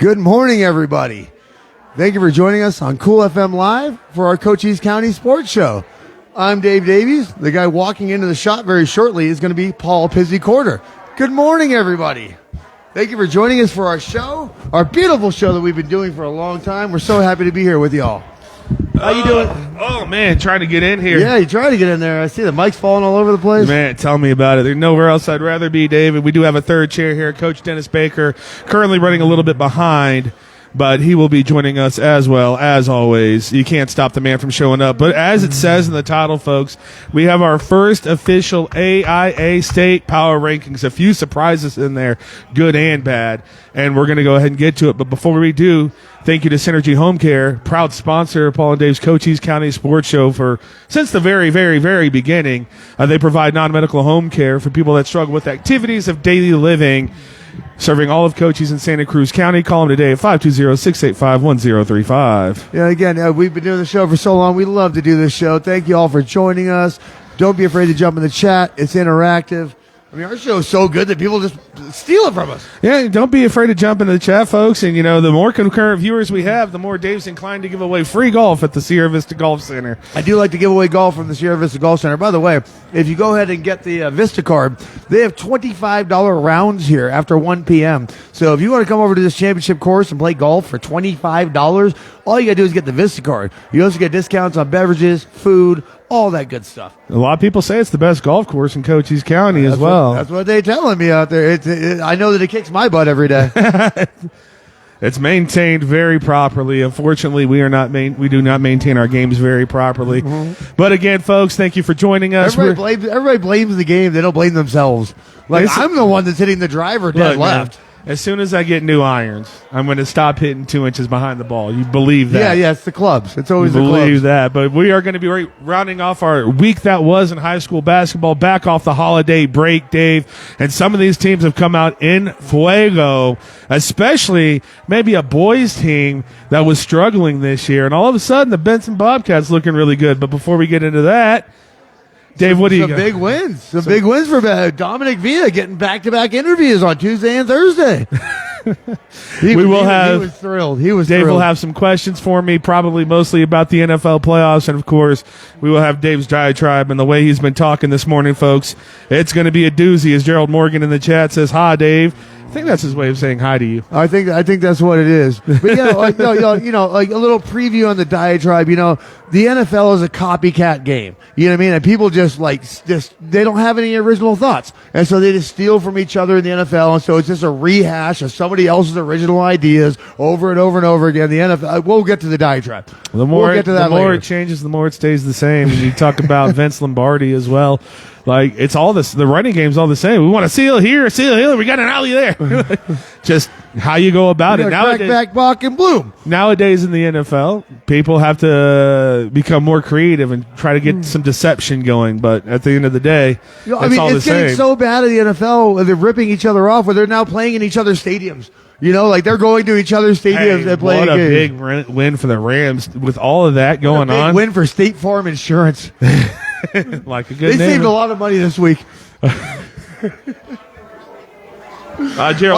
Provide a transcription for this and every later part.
Good morning, everybody. Thank you for joining us on Cool FM Live for our Cochise County Sports Show. I'm Dave Davies. The guy walking into the shot very shortly is going to be Paul Pizzy Quarter. Good morning, everybody. Thank you for joining us for our show, our beautiful show that we've been doing for a long time. We're so happy to be here with y'all. How you doing? Oh, man, trying to get in here. Yeah, you try to get in there. I see the mic's falling all over the place. Man, tell me about it. There's nowhere else I'd rather be, David. We do have a third chair here. Coach Dennis Baker, currently running a little bit behind, but he will be joining us as well, as always. You can't stop the man from showing up. But as it says in the title, folks, we have our first official AIA state power rankings. A few surprises in there, good and bad, and we're going to go ahead and get to it. But before we do, thank you to Synergy HomeCare, proud sponsor of Paul and Dave's Cochise County Sports Show since the very, very, very beginning. They provide non-medical home care for people that struggle with activities of daily living, serving all of Cochise and Santa Cruz County. Call them today at 520-685-1035. Yeah, again, we've been doing the show for so long. We love to do this show. Thank you all for joining us. Don't be afraid to jump in the chat. It's interactive. I mean, our show is so good that people just steal it from us. Yeah, don't be afraid to jump into the chat, folks. And, the more concurrent viewers we have, the more Dave's inclined to give away free golf at the Sierra Vista Golf Center. I do like to give away golf from the Sierra Vista Golf Center. By the way, if you go ahead and get the Vista card, they have $25 rounds here after 1 p.m. So if you want to come over to this championship course and play golf for $25, all you got to do is get the Vista card. You also get discounts on beverages, food, all that good stuff. A lot of people say it's the best golf course in Cochise County as well. That's what they're telling me out there. I know that it kicks my butt every day. It's maintained very properly. Unfortunately, we do not maintain our games very properly. Mm-hmm. But again, folks, thank you for joining us. Everybody blames the game. They don't blame themselves. I'm the one that's hitting the driver dead left. Man, as soon as I get new irons, I'm going to stop hitting 2 inches behind the ball. You believe that? Yeah, it's the clubs. It's always the clubs. Believe that. But we are going to be rounding off our week that was in high school basketball, back off the holiday break, Dave. And some of these teams have come out in fuego, especially maybe a boys team that was struggling this year. And all of a sudden, the Benson Bobcats looking really good. But before we get into that, Dave, what do you got? Big wins. Some big wins for Dominic Villa getting back-to-back interviews on Tuesday and Thursday. He was thrilled. Dave will have some questions for me, probably mostly about the NFL playoffs. And, of course, we will have Dave's diatribe. And the way he's been talking this morning, folks, it's going to be a doozy, as Gerald Morgan in the chat says, "Hi, Dave." I think that's his way of saying hi to you. I think that's what it is. But like a little preview on the diatribe. The NFL is a copycat game. You know what I mean? And people just they don't have any original thoughts, and so they just steal from each other in the NFL. And so it's just a rehash of somebody else's original ideas over and over and over again. The NFL. We'll get to the diatribe. The more it changes, the more it stays the same. And you talk about Vince Lombardi as well. Like, it's all this, the running game's all the same. We want to seal here, we got an alley there. Just how you go about it. Nowadays, back, Bach, and Bloom. Nowadays in the NFL, people have to become more creative and try to get some deception going. But at the end of the day, all the same. It's getting so bad in the NFL, they're ripping each other off, where they're now playing in each other's stadiums. They're going to each other's stadiums and playing games. What a big win for the Rams with all of that going on. Big win for State Farm Insurance. Like a good They saved a lot of money this week. Gerald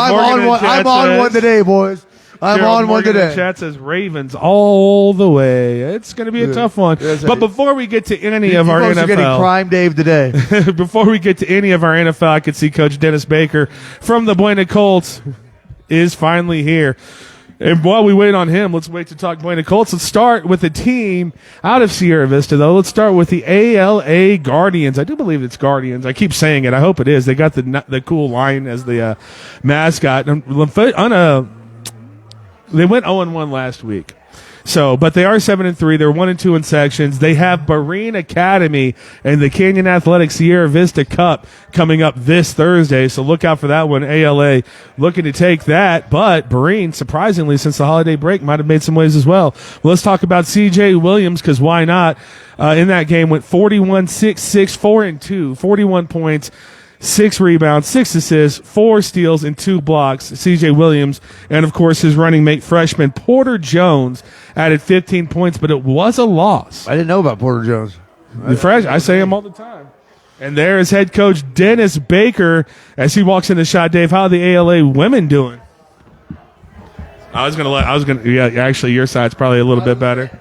I'm on one today, boys. I'm on one today. The chat says Ravens all the way. It's going to be a tough one. But before we get to any of our NFL, getting Prime Dave today. Before we get to any of our NFL, I could see Coach Dennis Baker from the Buena Colts is finally here. And while we wait on him, let's wait to talk Buena Colts. Let's start with the team out of Sierra Vista, though. Let's start with the AIA Guardians. I do believe it's Guardians. I keep saying it. I hope it is. They got the cool lion as the mascot. They went 0-1 last week. But they are 7-3. They're 1-2 in sections. They have Buena Academy and the Canyon Athletic Sierra Vista Cup coming up this Thursday. So look out for that one. ALA looking to take that. But Buena, surprisingly, since the holiday break, might have made some waves as well. Let's talk about C.J. Williams, because why not? In that game, went 41-6-6, 4-2, 41 points. 6 rebounds, 6 assists, 4 steals, and 2 blocks. C.J. Williams, and of course his running mate freshman Porter Jones added 15 points, but it was a loss. I didn't know about Porter Jones. I say him all the time. And there is head coach Dennis Baker as he walks in the shot. Dave, how are the ALA women doing? Yeah, actually, your side's probably a little bit better.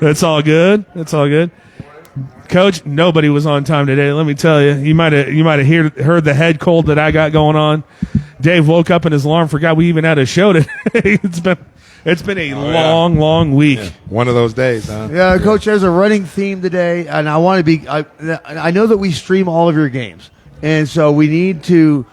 That's all good. Coach, nobody was on time today. Let me tell you, you might have heard the head cold that I got going on. Dave woke up and his alarm forgot we even had a show today. It's been a long week. Yeah. One of those days, huh? Yeah, Coach, there's a running theme today, and I want to be. I know that we stream all of your games, and so we need to,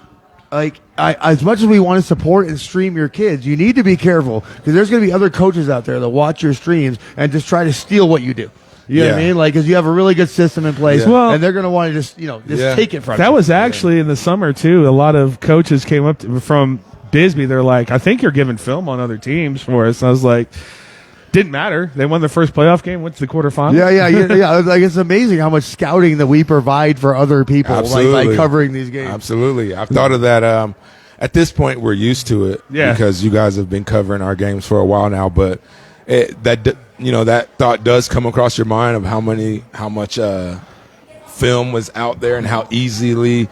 as much as we want to support and stream your kids, you need to be careful because there's going to be other coaches out there that watch your streams and just try to steal what you do. You know what I mean? Like, because you have a really good system in place, and they're going to want to just take it from you. That was actually in the summer, too. A lot of coaches came up from Bisbee. They're like, I think you're giving film on other teams for us. And I was like, didn't matter. They won their first playoff game, went to the quarterfinals. Yeah. Like, it's amazing how much scouting that we provide for other people by covering these games. Absolutely. I've thought of that. At this point, we're used to it because you guys have been covering our games for a while now, but that thought does come across your mind of how much film was out there and how easily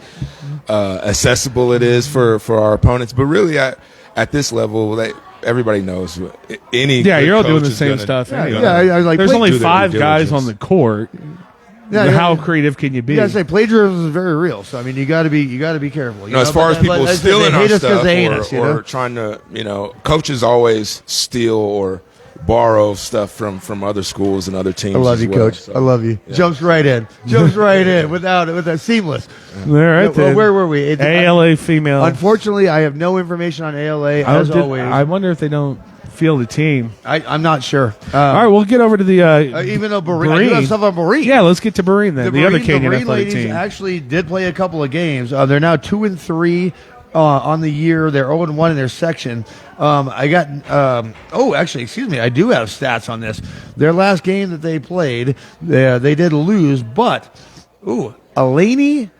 accessible it is for our opponents. But really, at this level, everybody knows you're all doing the same stuff. Anyway. There's only 5 guys on the court. How creative can you be? Yeah, I say plagiarism is very real. So I mean, you got to be careful. As far as people stealing our stuff or trying to, coaches always steal or borrow stuff from other schools and other teams. I love you, Coach. So, I love you. Yeah. Jumps right in without seamless. All right, where were we? ALA female. Unfortunately, I have no information on ALA always. I wonder if they don't field a team. I'm not sure. All right, we'll get over to the even though Barine. I do have stuff on Barine. Yeah, let's get to Barine then. The other Canyon athletic team actually did play a couple of games. They're now 2-3 on the year. They're 0-1 in their section. I do have stats on this. Their last game that they played, they did lose, but Eleni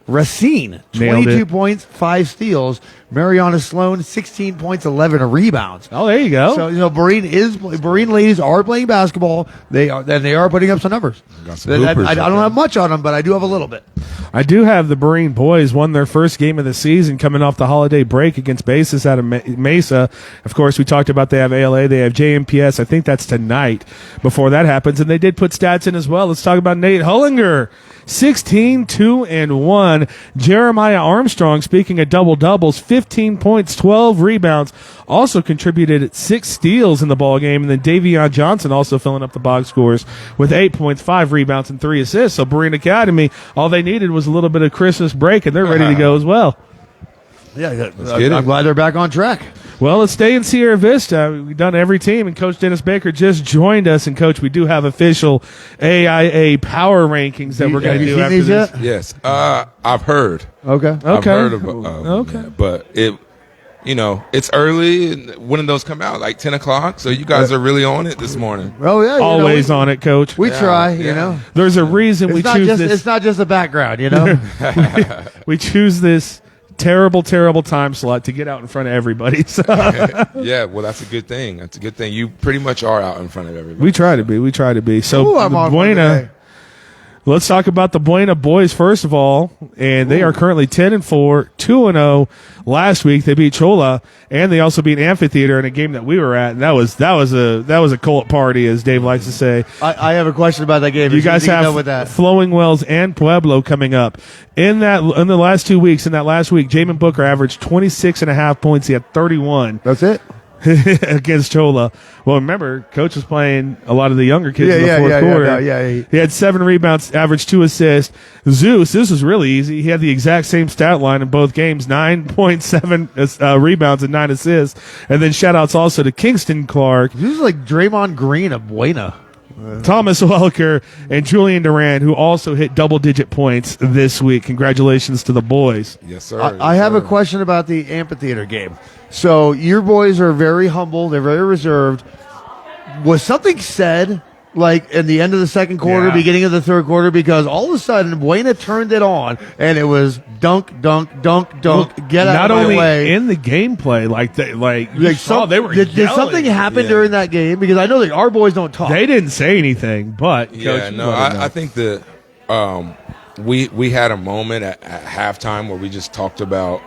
Racine, 22 points, 5 steals. Mariana Sloan, 16 points, 11 rebounds. Oh, there you go. So Barine ladies are playing basketball. They are putting up some numbers. I don't have much on them, but I do have a little bit. I do have the Barine boys won their first game of the season coming off the holiday break against Basis out of Mesa. Of course, we talked about they have ALA, they have JMPS. I think that's tonight before that happens, and they did put stats in as well. Let's talk about Nate Hullinger. 16, 2, and 1. Jeremiah Armstrong, speaking of double-doubles, 15 points, 12 rebounds, also contributed 6 steals in the ball game. And then Davion Johnson also filling up the box scores with 8 points, 5 rebounds, and 3 assists. So Barine Academy, all they needed was a little bit of Christmas break, and they're ready to go as well. Yeah, I'm glad they're back on track. Well, let's stay in Sierra Vista. We've done every team, and Coach Dennis Baker just joined us. And, Coach, we do have official AIA power rankings that we're going to do after this. Yes. I've heard. Okay. I've heard of but it's early. And when did those come out? Like 10 o'clock? So you guys are really on it this morning. Oh, yeah. Always on it, Coach. We try, you know. There's a reason we choose this. It's not just the background, you know. We choose this terrible time slot to get out in front of everybody. So. Yeah, well, that's a good thing. That's a good thing. You pretty much are out in front of everybody. We try to be. So Buena. Let's talk about the Buena boys first of all, and they are currently 10-4, 2-0. Last week they beat Chola, and they also beat Amphitheater in a game that we were at, and that was a cult party, as Dave likes to say. I have a question about that game. You guys have Flowing Wells and Pueblo coming up in the last 2 weeks. In that last week, Jamin Booker averaged 26.5 points. He had 31. That's it. Against Chola. Well, remember, Coach was playing a lot of the younger kids in the fourth quarter. He had 7 rebounds, averaged 2 assists. Zeus, this was really easy. He had the exact same stat line in both games, 9.7 rebounds and 9 assists. And then shout-outs also to Kingston Clark. This is like Draymond Green of Buena. Thomas Welker and Julian Duran, who also hit double-digit points this week. Congratulations to the boys. Yes, sir. I have a question about the amphitheater game. So your boys are very humble. They're very reserved. Was something said, like, in the end of the second quarter, beginning of the third quarter? Because all of a sudden, Buena turned it on, and it was dunk, get out of my way. Not only in the gameplay, they were Did something happen during that game? Because I know that our boys don't talk. They didn't say anything, but Coach, I think that we had a moment at halftime where we just talked about,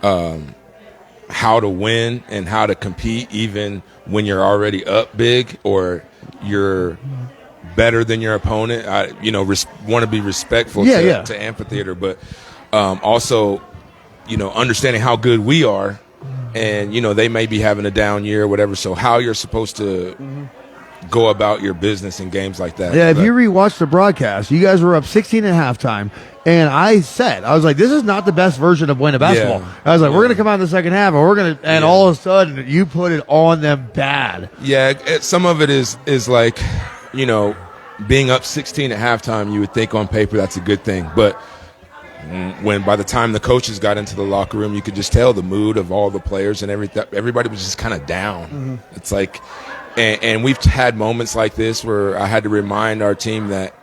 how to win and how to compete even when you're already up big or you're better than your opponent. I want to be respectful to amphitheater, but also understanding how good we are, and they may be having a down year or whatever, so how you're supposed to go about your business in games like that. Yeah, if you rewatch the broadcast, you guys were up 16 at halftime, and I was like, this is not the best version of Buena basketball. Yeah. I was like, we're going to come out in the second half, and all of a sudden, you put it on them bad. Yeah, some of it is like, being up 16 at halftime, you would think on paper that's a good thing, but when by the time the coaches got into the locker room, you could just tell the mood of all the players and everything. Everybody was just kind of down. Mm-hmm. It's like, and we've had moments like this where I had to remind our team that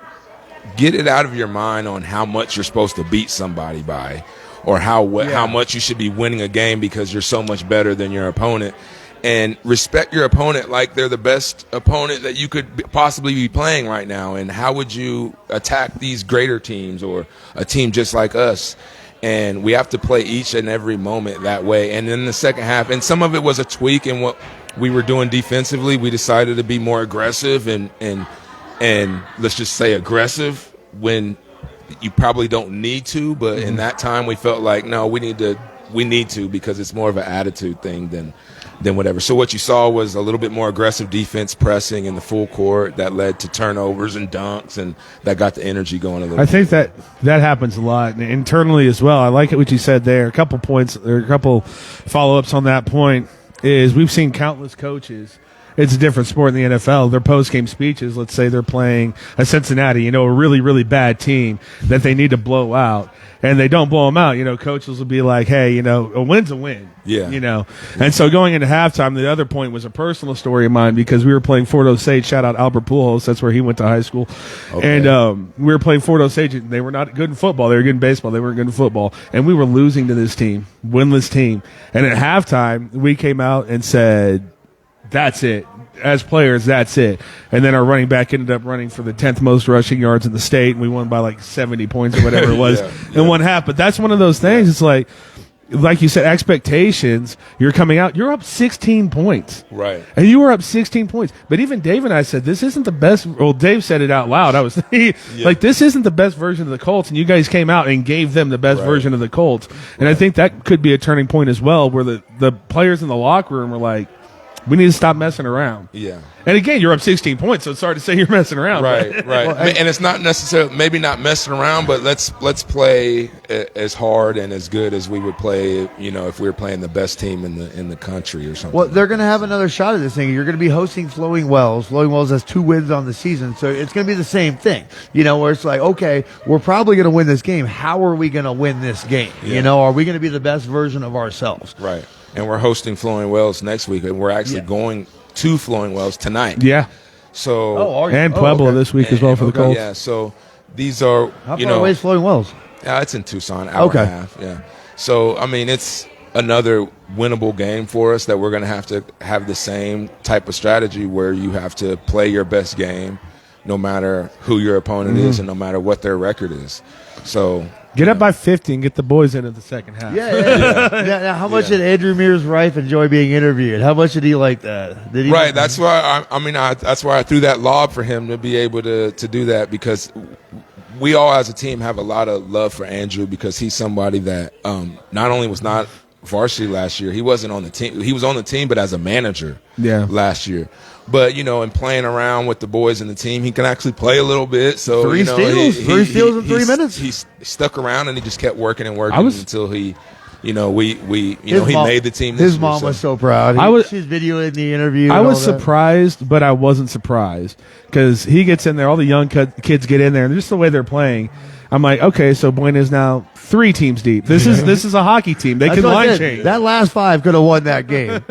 get it out of your mind on how much you're supposed to beat somebody by, or how much you should be winning a game because you're so much better than your opponent. And respect your opponent like they're the best opponent that you could possibly be playing right now. And how would you attack these greater teams or a team just like us? And we have to play each and every moment that way. And in the second half, and some of it was a tweak in what we were doing defensively. We decided to be more aggressive and let's just say aggressive when you probably don't need to. But in that time, we felt like, no, we need to because it's more of an attitude thing than whatever. So what you saw was a little bit more aggressive defense pressing in the full court that led to turnovers and dunks, and that got the energy going a little bit. I think that happens a lot internally as well. I like what you said there. A couple points or a couple follow-ups on that point is we've seen countless coaches. It's a different sport in the NFL. Their post-game speeches, let's say they're playing a Cincinnati, a really, really bad team that they need to blow out, and they don't blow them out. Coaches will be like, hey, a win's a win. Yeah. And so going into halftime, the other point was a personal story of mine because we were playing Fort Osage. Shout out Albert Pujols. That's where he went to high school. Okay. And we were playing Fort Osage. They were not good in football. They were good in baseball. They weren't good in football. And we were losing to this team, winless team. And at halftime, we came out and said, that's it. As players, that's it. And then our running back ended up running for the 10th most rushing yards in the state, and we won by like 70 points or whatever it was in one half. But that's one of those things. It's like you said, expectations. You're coming out. You're up 16 points. Right. And you were up 16 points. But even Dave and I said, this isn't the best. Well, Dave said it out loud. I was like, this isn't the best version of the Colts. And you guys came out and gave them the best version of the Colts. And I think that could be a turning point as well, where the players in the locker room were like, we need to stop messing around. Yeah. And again, you're up 16 points, so it's hard to say you're messing around. Right, right. Well, and it's not necessarily, maybe not messing around, but let's play as hard and as good as we would play, if we were playing the best team in the country or something. Well, they're going to have another shot at this thing. You're going to be hosting Flowing Wells. Flowing Wells has 2 wins on the season, so it's going to be the same thing. Where it's like, okay, we're probably going to win this game. How are we going to win this game? Yeah. Are we going to be the best version of ourselves? Right. And we're hosting Flowing Wells next week, and we're actually going to Flowing Wells tonight. Yeah. So and Pueblo this week as well for the Colts. Yeah. So these are how far away is Flowing Wells? Yeah, it's in Tucson, hour and a half. Yeah. So it's another winnable game for us that we're going to have the same type of strategy where you have to play your best game, no matter who your opponent is and no matter what their record is. So. Get up by 50 and get the boys in at the second half. Now, how much did Andrew Mears' wife enjoy being interviewed? How much did he like that? Did he that's why that's why I threw that lob for him to be able to do that, because we all as a team have a lot of love for Andrew, because he's somebody that not only was not varsity last year, he wasn't on the team. He was on the team, but as a manager last year. But, in playing around with the boys in the team, he can actually play a little bit. So, 3 steals. 3 steals in 3 minutes. He stuck around and he just kept working and working until he, he made the team. His mom was so proud. She's videoing the interview. I was surprised, but I wasn't surprised, because he gets in there. All the young kids get in there, and just the way they're playing, I'm like, okay, so Buena is now 3 teams deep. This is a hockey team. They can line change. That last 5 could have won that game.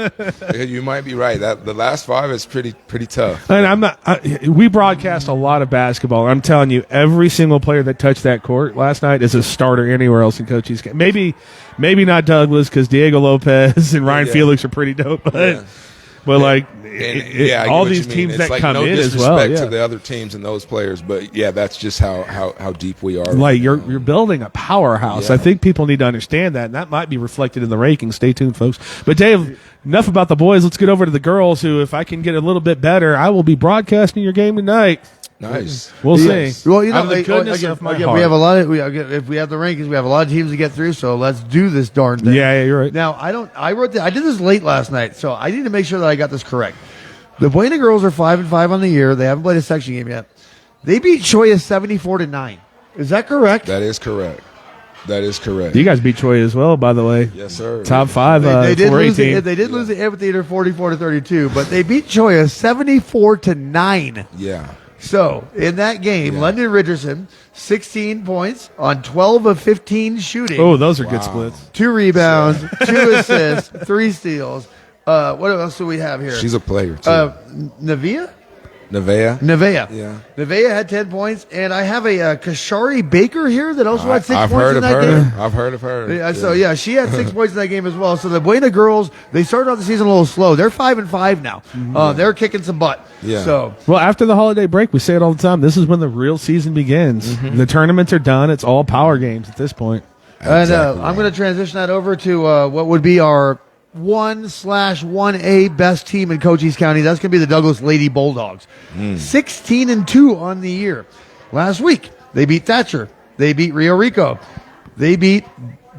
You might be right. That the last 5 is pretty tough. And I'm not. We broadcast a lot of basketball. I'm telling you, every single player that touched that court last night is a starter anywhere else in Cochise County. Maybe not Douglas, because Diego Lopez and Ryan Felix are pretty dope, but But like, I all get what these you mean. teams It's that like come no in as disrespect well. Yeah. to the other teams and those players, but yeah, that's just how deep we are. Like you're building a powerhouse. Yeah. I think people need to understand that, and that might be reflected in the rankings. Stay tuned, folks. But Dave, enough about the boys. Let's get over to the girls. Who, if I can get a little bit better, I will be broadcasting your game tonight. Nice. We'll Yes. see. Well, you know, Out of the goodness of my heart. we have a lot of. If we have the rankings, we have a lot of teams to get through. So let's do this darn thing. Yeah, you're right. Now, I did this late last night, so I need to make sure that I got this correct. The Buena girls are 5-5 on the year. They haven't played a section game yet. They beat Choya 74-9. Is that correct? That is correct. You guys beat Troy as well, by the way. Yes, sir. Top 5. They did 4A lose. team. They did lose the amphitheater 44-32, but they beat Choya 74-9. Yeah. So in that game, Yeah. London Richardson 16 points on 12 of 15 shooting. Oh, those are good splits. 2 rebounds, 2 assists, 3 steals. What else do we have here? She's a player, too. Nevea? Nevea? Yeah. Nevea had 10 points, and I have a Kashari Baker here that also had 6 I've points heard in of that her. game. I've heard of her. Yeah, so yeah, she had 6 points in that game as well. So the Buena girls, they started off the season a little slow. They're 5-5 now. They're kicking some butt. Yeah. So Well, after the holiday break, we say it all the time. This is when the real season begins. The tournaments are done. It's all power games at this point. and I'm going to transition that over to what would be our 1/1A best team in Cochise County. That's going to be the Douglas Lady Bulldogs. 16-2 on the year. Last week they beat Thatcher. They beat Rio Rico. They beat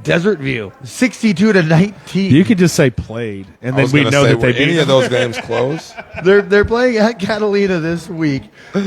Desert View 62-19. You could just say played, and I then was we gonna know say, that they were beat any them. of those games close? They're playing at Catalina this week. I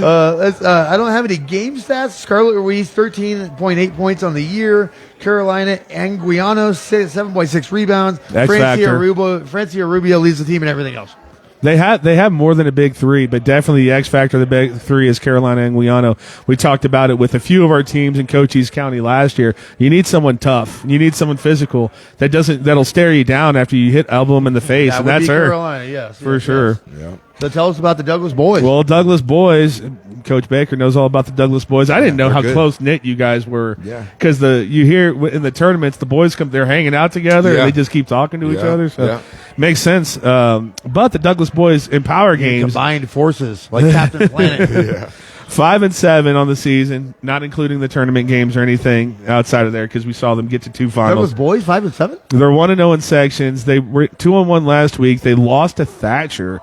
don't have any game stats. Scarlett Ruiz 13.8 points on the year. Carolina Anguiano 7.6 rebounds. X factor. Francia Rubio leads the team and everything else. They have more than a big 3, but definitely the X factor of the big 3 is Carolina Anguiano. We talked about it with a few of our teams in Cochise County last year. You need someone tough. You need someone physical that'll stare you down after you hit elbow them in the face, That and would that's be her Carolina, yes. for yes, sure. yes. Yeah. So tell us about the Douglas boys. Well, Douglas boys, Coach Baker knows all about the Douglas boys. I didn't know they're how good. close knit you guys were. Yeah. Because you hear in the tournaments, the boys they're hanging out together, Yeah. and they just keep talking to each Yeah. other. So Yeah. makes sense. But the Douglas boys in power games, combined forces like Captain Planet. 5-7 on the season, not including the tournament games or anything outside of there, because we saw them get to 2 finals. Douglas boys 5-7. They're 1-0 in sections. They were 2-1 last week. They lost to Thatcher.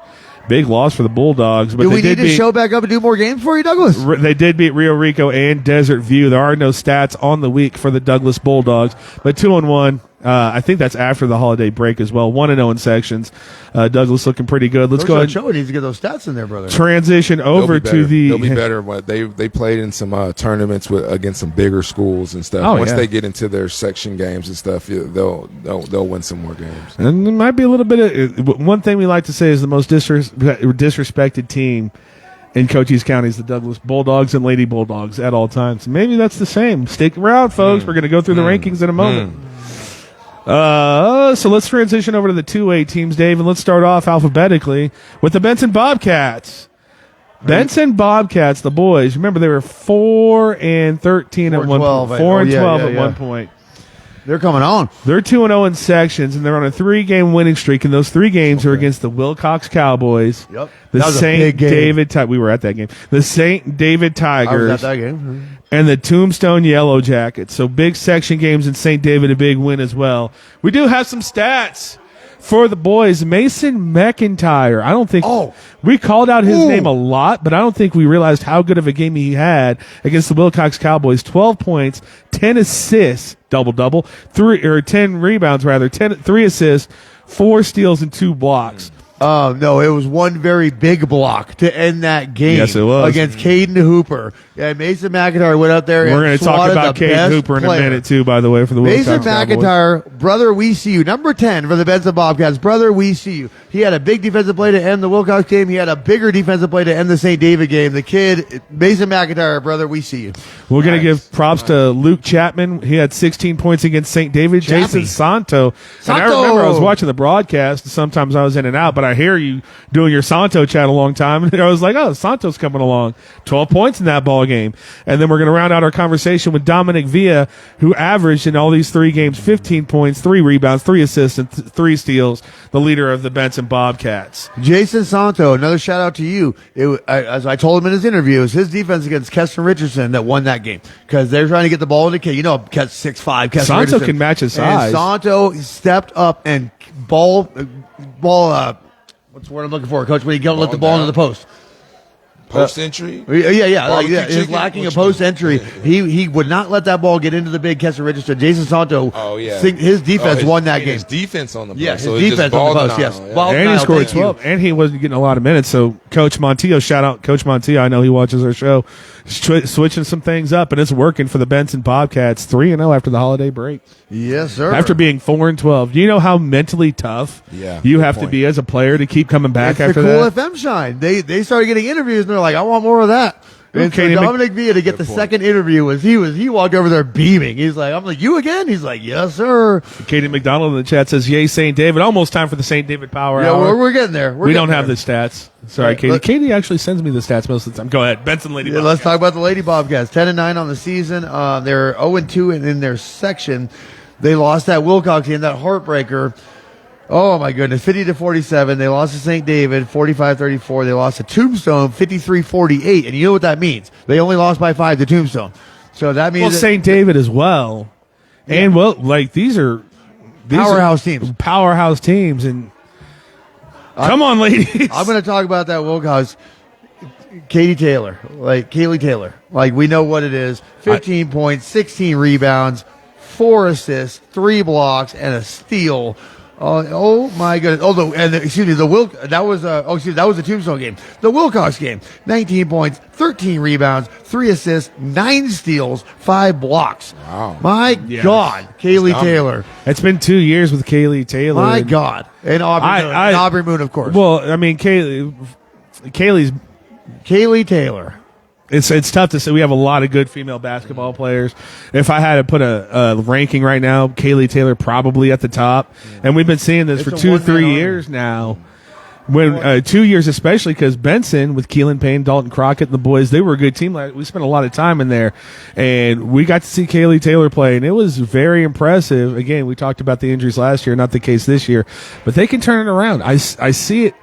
Big loss for the Bulldogs. But Do they we did need to show back up and do more games for you, Douglas? They did beat Rio Rico and Desert View. There are no stats on the week for the Douglas Bulldogs, but 2-1. I think that's after the holiday break as well. 1-0 in sections. Douglas looking pretty good. Let's go ahead. Show needs to get those stats in there, brother. Transition over to They'll be better. They played in some tournaments against some bigger schools and stuff. Once they get into their section games and stuff, they'll win some more games. And there might be a little bit of one thing we like to say is the most disrespected team in Cochise County is the Douglas Bulldogs and Lady Bulldogs at all times. Maybe that's the same. Stick around, folks. We're going to go through the rankings in a moment. So let's transition over to the 2A teams, Dave, and let's start off alphabetically with the Benson Bobcats. Benson Bobcats, the boys. Remember, they were 4-13 at one point. 4-12 at one point. They're coming on. They're 2-0 in sections, and they're on a 3-game winning streak, and those 3 games are against the Wilcox Cowboys. Yep. The That was a St. big game. David we were at that game. The St. David Tigers. I was at that game. And the Tombstone Yellow Jackets. So big section games in St. David, a big win as well. We do have some stats for the boys. Mason McIntyre. I don't think we called out his name a lot, but I don't think we realized how good of a game he had against the Wilcox Cowboys. 12 points, 10 assists, double-double, 10 rebounds rather, 3 assists, 4 steals, and 2 blocks. Oh, no, it was one very big block to end that game. Yes, it was. Against Caden Hooper. Yeah, Mason McIntyre went out there and We're going to talk swatted about the Caden best Hooper in player. a minute, too, by the way, for the Mason Wilcox Cowboys. McIntyre, brother, we see you. Number 10 for the Benson Bobcats. Brother, we see you. He had a big defensive play to end the Wilcox game. He had a bigger defensive play to end the St. David game. The kid, Mason McIntyre, brother, we see you. We're going to give props to Luke Chapman. He had 16 points against St. David. Chappie. Jason Santo. And I remember I was watching the broadcast. Sometimes I was in and out, but I hear you doing your Santo chat a long time. And I was like, oh, Santo's coming along. 12 points in that ball game. And then we're going to round out our conversation with Dominic Villa, who averaged in all these 3 games 15 points, 3 rebounds, 3 assists, and 3 steals, the leader of the Benson Bobcats. Jason Santo, another shout out to you. As I told him in his interview, it was his defense against Keston Richardson that won that game because they're trying to get the ball into K. You know, Kes 6'5". Keston Santo Richardson. can match his size. And Santo stepped up and ball. What's the word I'm looking for, Coach? When you let the ball into the post. Post entry? His lacking a post entry. He would not let that ball get into the big Keston Richardson. Jason Santo, his defense won that game. His defense on the post. Yeah, his defense on the post, yes. Yeah. And he scored 12. And he wasn't getting a lot of minutes. So, Coach Montillo, shout out Coach Montillo. I know he watches our show. Switching some things up, and it's working for the Benson Bobcats. 3-0 after the holiday break. Yes, sir. After being 4-12. Do you know how mentally tough you have to be as a player to keep coming back after that? It's the Cool FM shine. They started getting interviews, and they're like, I want more of that. And so Dominic Villa to get the second interview he walked over there beaming. He's like, I'm like, you again? He's like, yes, sir. Katie McDonald in the chat says, yay, St. David. Almost time for the St. David Power Hour. Yeah, we're getting there. We don't have the stats. Sorry, Katie. Katie actually sends me the stats most of the time. Go ahead. Benson Lady Bobcats. Let's talk about the Lady Bobcats. 10-9 on the season. They're 0-2 in their section. They lost that Wilcox game, that heartbreaker. Oh, my goodness. 50-47. They lost to St. David, 45-34. They lost to Tombstone, 53-48. And you know what that means. They only lost by 5 to Tombstone. So that means St. David as well. Yeah. And, these are powerhouse teams. Powerhouse teams. And come on, ladies. I'm going to talk about that Wilcox. Kaylee Taylor. We know what it is. 15 points, 16 rebounds, 4 assists, 3 blocks, and a steal. Oh my goodness! That was the Tombstone game. The Wilcox game: 19 points, 13 rebounds, 3 assists, 9 steals, 5 blocks. Wow! My God, Kaylee Taylor. It's been 2 years with Kaylee Taylor. My God, and Aubrey Moon, of course. Well, I mean, Kaylee Taylor. It's tough to say. We have a lot of good female basketball players. If I had to put a ranking right now, Kaylee Taylor probably at the top. And we've been seeing this for 2-3 years now. When 2 years especially, because Benson with Keelan Payne, Dalton Crockett, and the boys, they were a good team. We spent a lot of time in there, and we got to see Kaylee Taylor play, and it was very impressive. Again, we talked about the injuries last year, not the case this year, but they can turn it around. I see it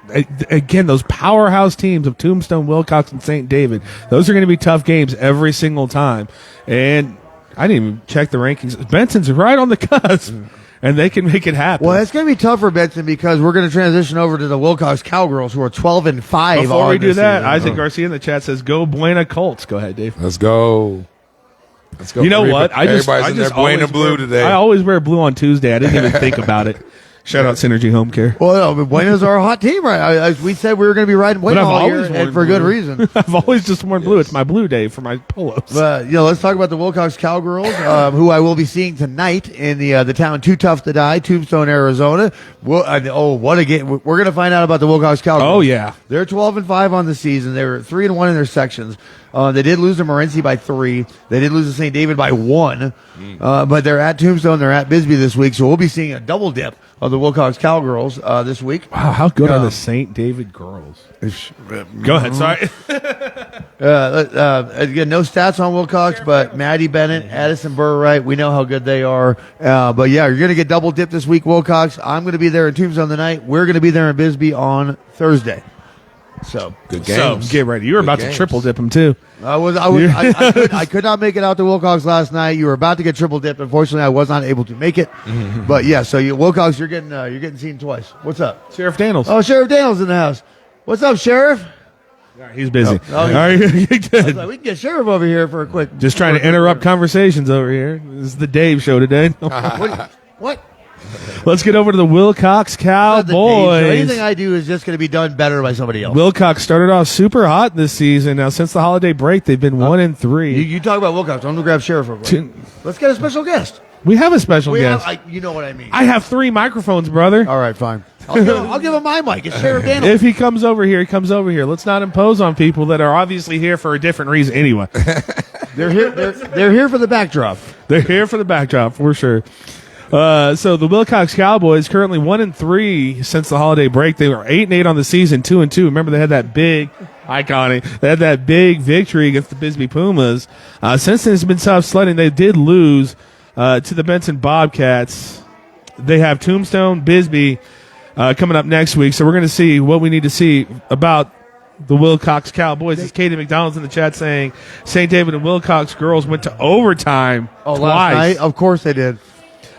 again. Those powerhouse teams of Tombstone, Wilcox, and St. David. Those are going to be tough games every single time. And I didn't even check the rankings. Benson's right on the cusp. And they can make it happen. Well, it's going to be tough for Benson because we're going to transition over to the Wilcox Cowgirls, who are 12-5. Before we do that, Isaac Garcia in the chat says, "Go Buena Colts." Go ahead, Dave. Let's go. You know what? Everybody's in their Buena blue today. I always wear blue on Tuesday. I didn't even think about it. Shout out Synergy Home Care. Well, no, Buena's our hot team, right? As we said, we were going to be riding Buena all year, and for good reason. I've always just worn blue. It's my blue day for my polos. But let's talk about the Wilcox Cowgirls, who I will be seeing tonight in the town Too Tough to Die, Tombstone, Arizona. What a game! We're going to find out about the Wilcox Cowgirls. Oh yeah, they're 12-5 on the season. They were 3-1 in their sections. They did lose to Morenci by 3. They did lose to St. David by 1. But they're at Tombstone. They're at Bisbee this week, so we'll be seeing a double dip of the Wilcox Cowgirls this week. Wow, how good are the St. David girls? Go ahead, sorry. Again, no stats on Wilcox, but Maddie Bennett, Addison Burwright, we know how good they are. But yeah, you're going to get double dip this week, Wilcox. I'm going to be there in Tombstone tonight. We're going to be there in Bisbee on Thursday. So good games. So get ready. You were about to triple dip them too. I could not make it out to Wilcox last night. You were about to get triple dipped. Unfortunately, I was not able to make it. But yeah, so Wilcox, you're getting seen twice. What's up, Sheriff Daniels? Oh, Sheriff Daniels in the house. What's up, Sheriff? He's busy. All right, good. We can get Sheriff over here for a quick. Just trying to interrupt conversations over here. This is the Dave show today. What? Let's get over to the Wilcox Cowboys. Anything I do is just going to be done better by somebody else. Wilcox started off super hot this season. Now, since the holiday break, they've been 1-3. You talk about Wilcox. I'm going to grab Sheriff real quick. Let's get a special guest. We have a special guest. You know what I mean. I have 3 microphones, brother. All right, fine. I'll give him my mic. It's Sheriff Daniels. If he comes over here, he comes over here. Let's not impose on people that are obviously here for a different reason anyway. They're here for the backdrop. They're here for the backdrop, for sure. So the Wilcox Cowboys currently 1-3 since the holiday break. They were 8-8 on the season, 2-2. Remember, they had that big iconic. They had that big victory against the Bisbee Pumas. Since then, it's been tough sledding. They did lose to the Benson Bobcats. They have Tombstone, Bisbee coming up next week. So we're going to see what we need to see about the Wilcox Cowboys. It's Katie McDonald's in the chat saying St. David and Wilcox girls went to overtime twice. Last night? Of course they did.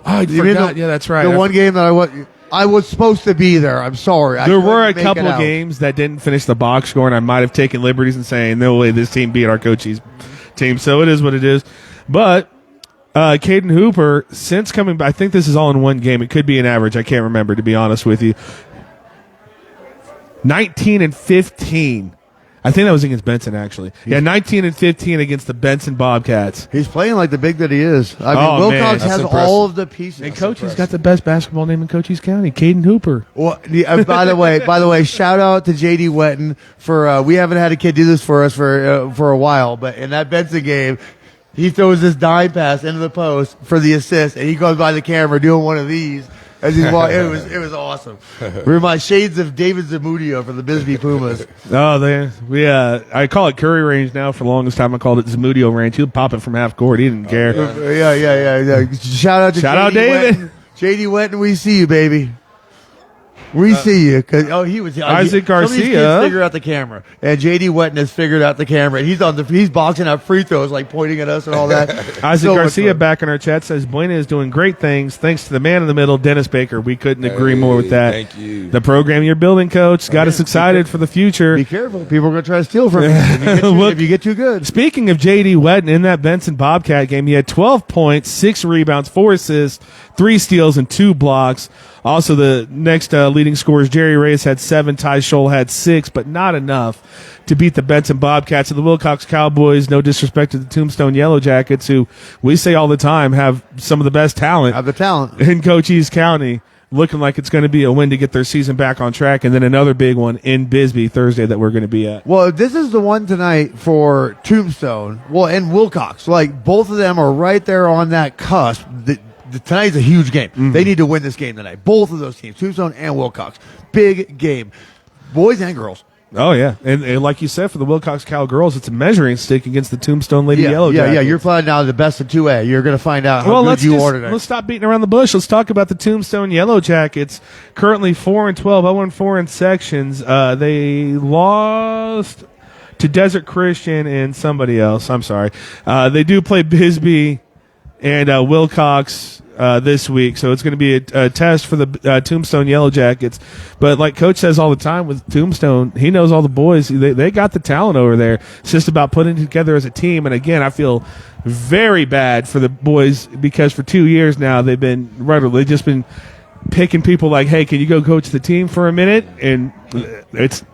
Oh, I forgot. Yeah, that's right. The one game that I was supposed to be there. I'm sorry. There were a couple of games that didn't finish the box score, and I might have taken liberties and saying, no way, this team beat our Cochise team. So it is what it is. But Caden Hooper, since coming back, I think this is all in one game. It could be an average. I can't remember, to be honest with you. 19-15. I think that was against Benson, actually. Yeah, 19-15 against the Benson Bobcats. He's playing like the big that he is. I mean, Wilcox has all of the pieces. And Coach has got the best basketball name in Cochise County, Caden Hooper. Well, by the way, shout out to JD Wetton for we haven't had a kid do this for us for a while, but in that Benson game, he throws this dime pass into the post for the assist, and he goes by the camera doing one of these. As he's walking, it was awesome. We're my shades of David Zamudio for the Bisbee Pumas. Oh, I call it Curry Range now. For the longest time, I called it Zamudio Range. He'll pop it from half court. He didn't care. Yeah. Shout out to David. JD Wetton, we see you, baby. We see you. He was Isaac Garcia. Some of these kids figure out the camera, and JD Wetton has figured out the camera. And he's boxing out free throws, like pointing at us and all that. Isaac Garcia back in our chat says Buena is doing great things thanks to the man in the middle, Dennis Baker. We couldn't agree more with that. Thank you. The program you're building, Coach, got us excited for the future. Be careful. People are going to try to steal from you if you get too good. Speaking of JD Wetton, in that Benson Bobcat game, he had 12 points, 6 rebounds, 4 assists, 3 steals, and 2 blocks. Also, the next leading scorers, Jerry Reyes had 7, Ty Scholl had 6, but not enough to beat the Benson Bobcats. And the Wilcox Cowboys, no disrespect to the Tombstone Yellow Jackets, who we say all the time have some of the best talent. Have the talent. In Cochise County, looking like it's going to be a win to get their season back on track. And then another big one in Bisbee Thursday that we're going to be at. Well, this is the one tonight for Tombstone. Well, and Wilcox. Like, both of them are right there on that cusp. Tonight's a huge game. Mm-hmm. They need to win this game tonight. Both of those teams, Tombstone and Wilcox. Big game. Boys and girls. Oh, yeah. And like you said, for the Wilcox Cal girls, it's a measuring stick against the Tombstone Lady Yellow Jackets. Yeah, you're finding out the best of 2A. You're going to find out how good you are tonight. Let's stop beating around the bush. Let's talk about the Tombstone Yellow Jackets. Currently 4-12, 0-4 in sections. They lost to Desert Christian and somebody else. I'm sorry. They do play Bisbee and Wilcox this week, so it's going to be a test for the Tombstone Yellow Jackets. But like Coach says all the time with Tombstone, he knows all the boys. They got the talent over there. It's just about putting it together as a team. And again, I feel very bad for the boys because for 2 years now they've just been picking people like, hey, can you go coach the team for a minute? And it's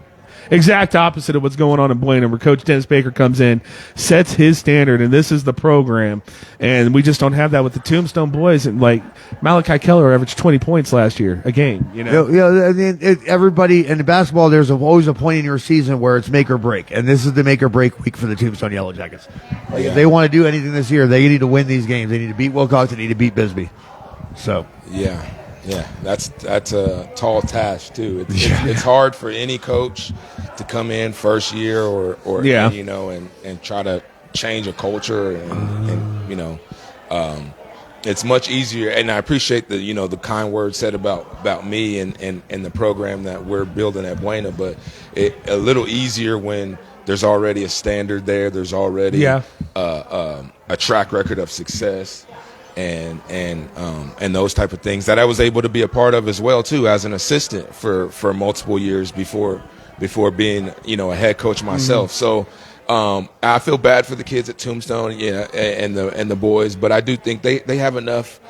exact opposite of what's going on in Buena, where Coach Dennis Baker comes in, sets his standard, and this is the program. And we just don't have that with the Tombstone boys. And like Malachi Keller averaged 20 points last year a game. I mean, everybody in basketball, there's always a point in your season where it's make or break, and this is the make or break week for the Tombstone Yellow Jackets. If they want to do anything this year, they need to win these games. They need to beat Wilcox. They need to beat Bisbee. So Yeah, that's a tall task too. It's hard for any coach to come in first year or and try to change a culture and it's much easier. And I appreciate the kind words said about me and the program that we're building at Buena, but a little easier when there's already a standard there. There's already a track record of success. And those type of things that I was able to be a part of as well too as an assistant for multiple years before being a head coach myself. So I feel bad for the kids at Tombstone, and the boys, but I do think they have enough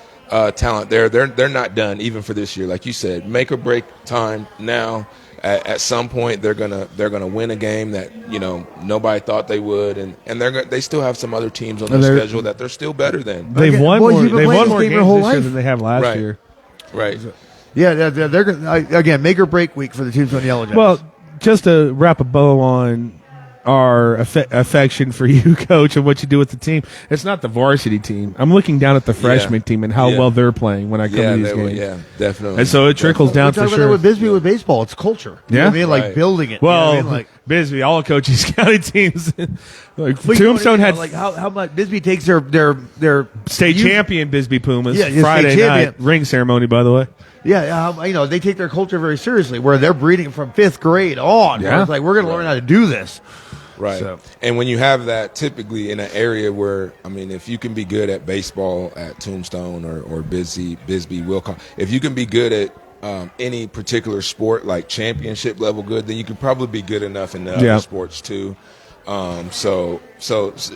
talent there. They're not done even for this year, like you said. Make or break time now. At some point, they're gonna win a game that nobody thought they would, and they still have some other teams on their schedule that they're still better than. They've won more games this year than they have last year. Right. Yeah, they're gonna, again, make or break week for the Tombstone Yellow Jackets. Well, just to wrap a bow on our affection for you, Coach, and what you do with the team. It's not the varsity team. I'm looking down at the freshman team and how well they're playing when I come to these games. Yeah, definitely. And so it trickles down for sure. With Bisbee with baseball, it's culture. You know what I mean? Like building it. Well, you know what I mean? Bisbee, all of Cochise County teams. Like But Tombstone had like how much Bisbee takes their state champion Bisbee Pumas. Yeah, Friday state night champion. ring ceremony, by the way. Yeah, they take their culture very seriously, where they're breeding from 5th grade on. Yeah. It's like, we're going to learn how to do this. Right. So. And when you have that typically in an area where, I mean, if you can be good at baseball at Tombstone or Bisbee, Wilcox, if you can be good at any particular sport, like championship level good, then you can probably be good enough in the other sports too. So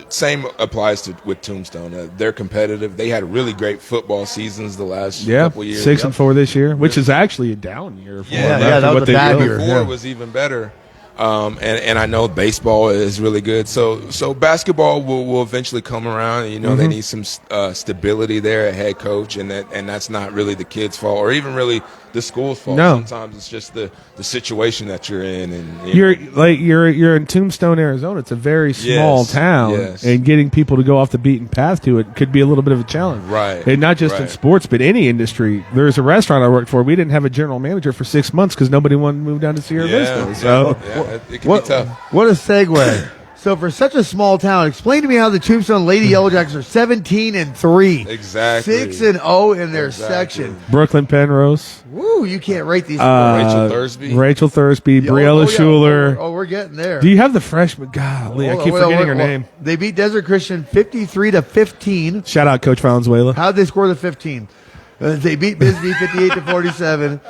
same applies with Tombstone. They're competitive. They had really great football seasons the last couple years. 6-4 this year, which is actually a down year. For them that was a bad year. Before was even better. And I know baseball is really good. So basketball will eventually come around. You know, they need some stability there at head coach, and that's not really the kid's fault or even really the school's fault. No. Sometimes it's just the situation that you're in. And you're in Tombstone, Arizona. It's a very small town, and getting people to go off the beaten path to it could be a little bit of a challenge. Right. And not just in sports, but any industry. There's a restaurant I worked for. We didn't have a general manager for 6 months because nobody wanted to move down to Sierra Vista. So it can be tough. What a segue. So for such a small town, explain to me how the Tombstone Lady Yellow Jackets are 17-3. Exactly. 6-0 in their section. Brooklyn Penrose. Woo, you can't rate these. Rachel Thursby, Briella Schuler. Oh, we're getting there. Do you have the freshman? Golly, I keep forgetting her name. They beat Desert Christian 53-15. Shout out Coach Valenzuela. How'd they score the 15? They beat Bisbee 58-47.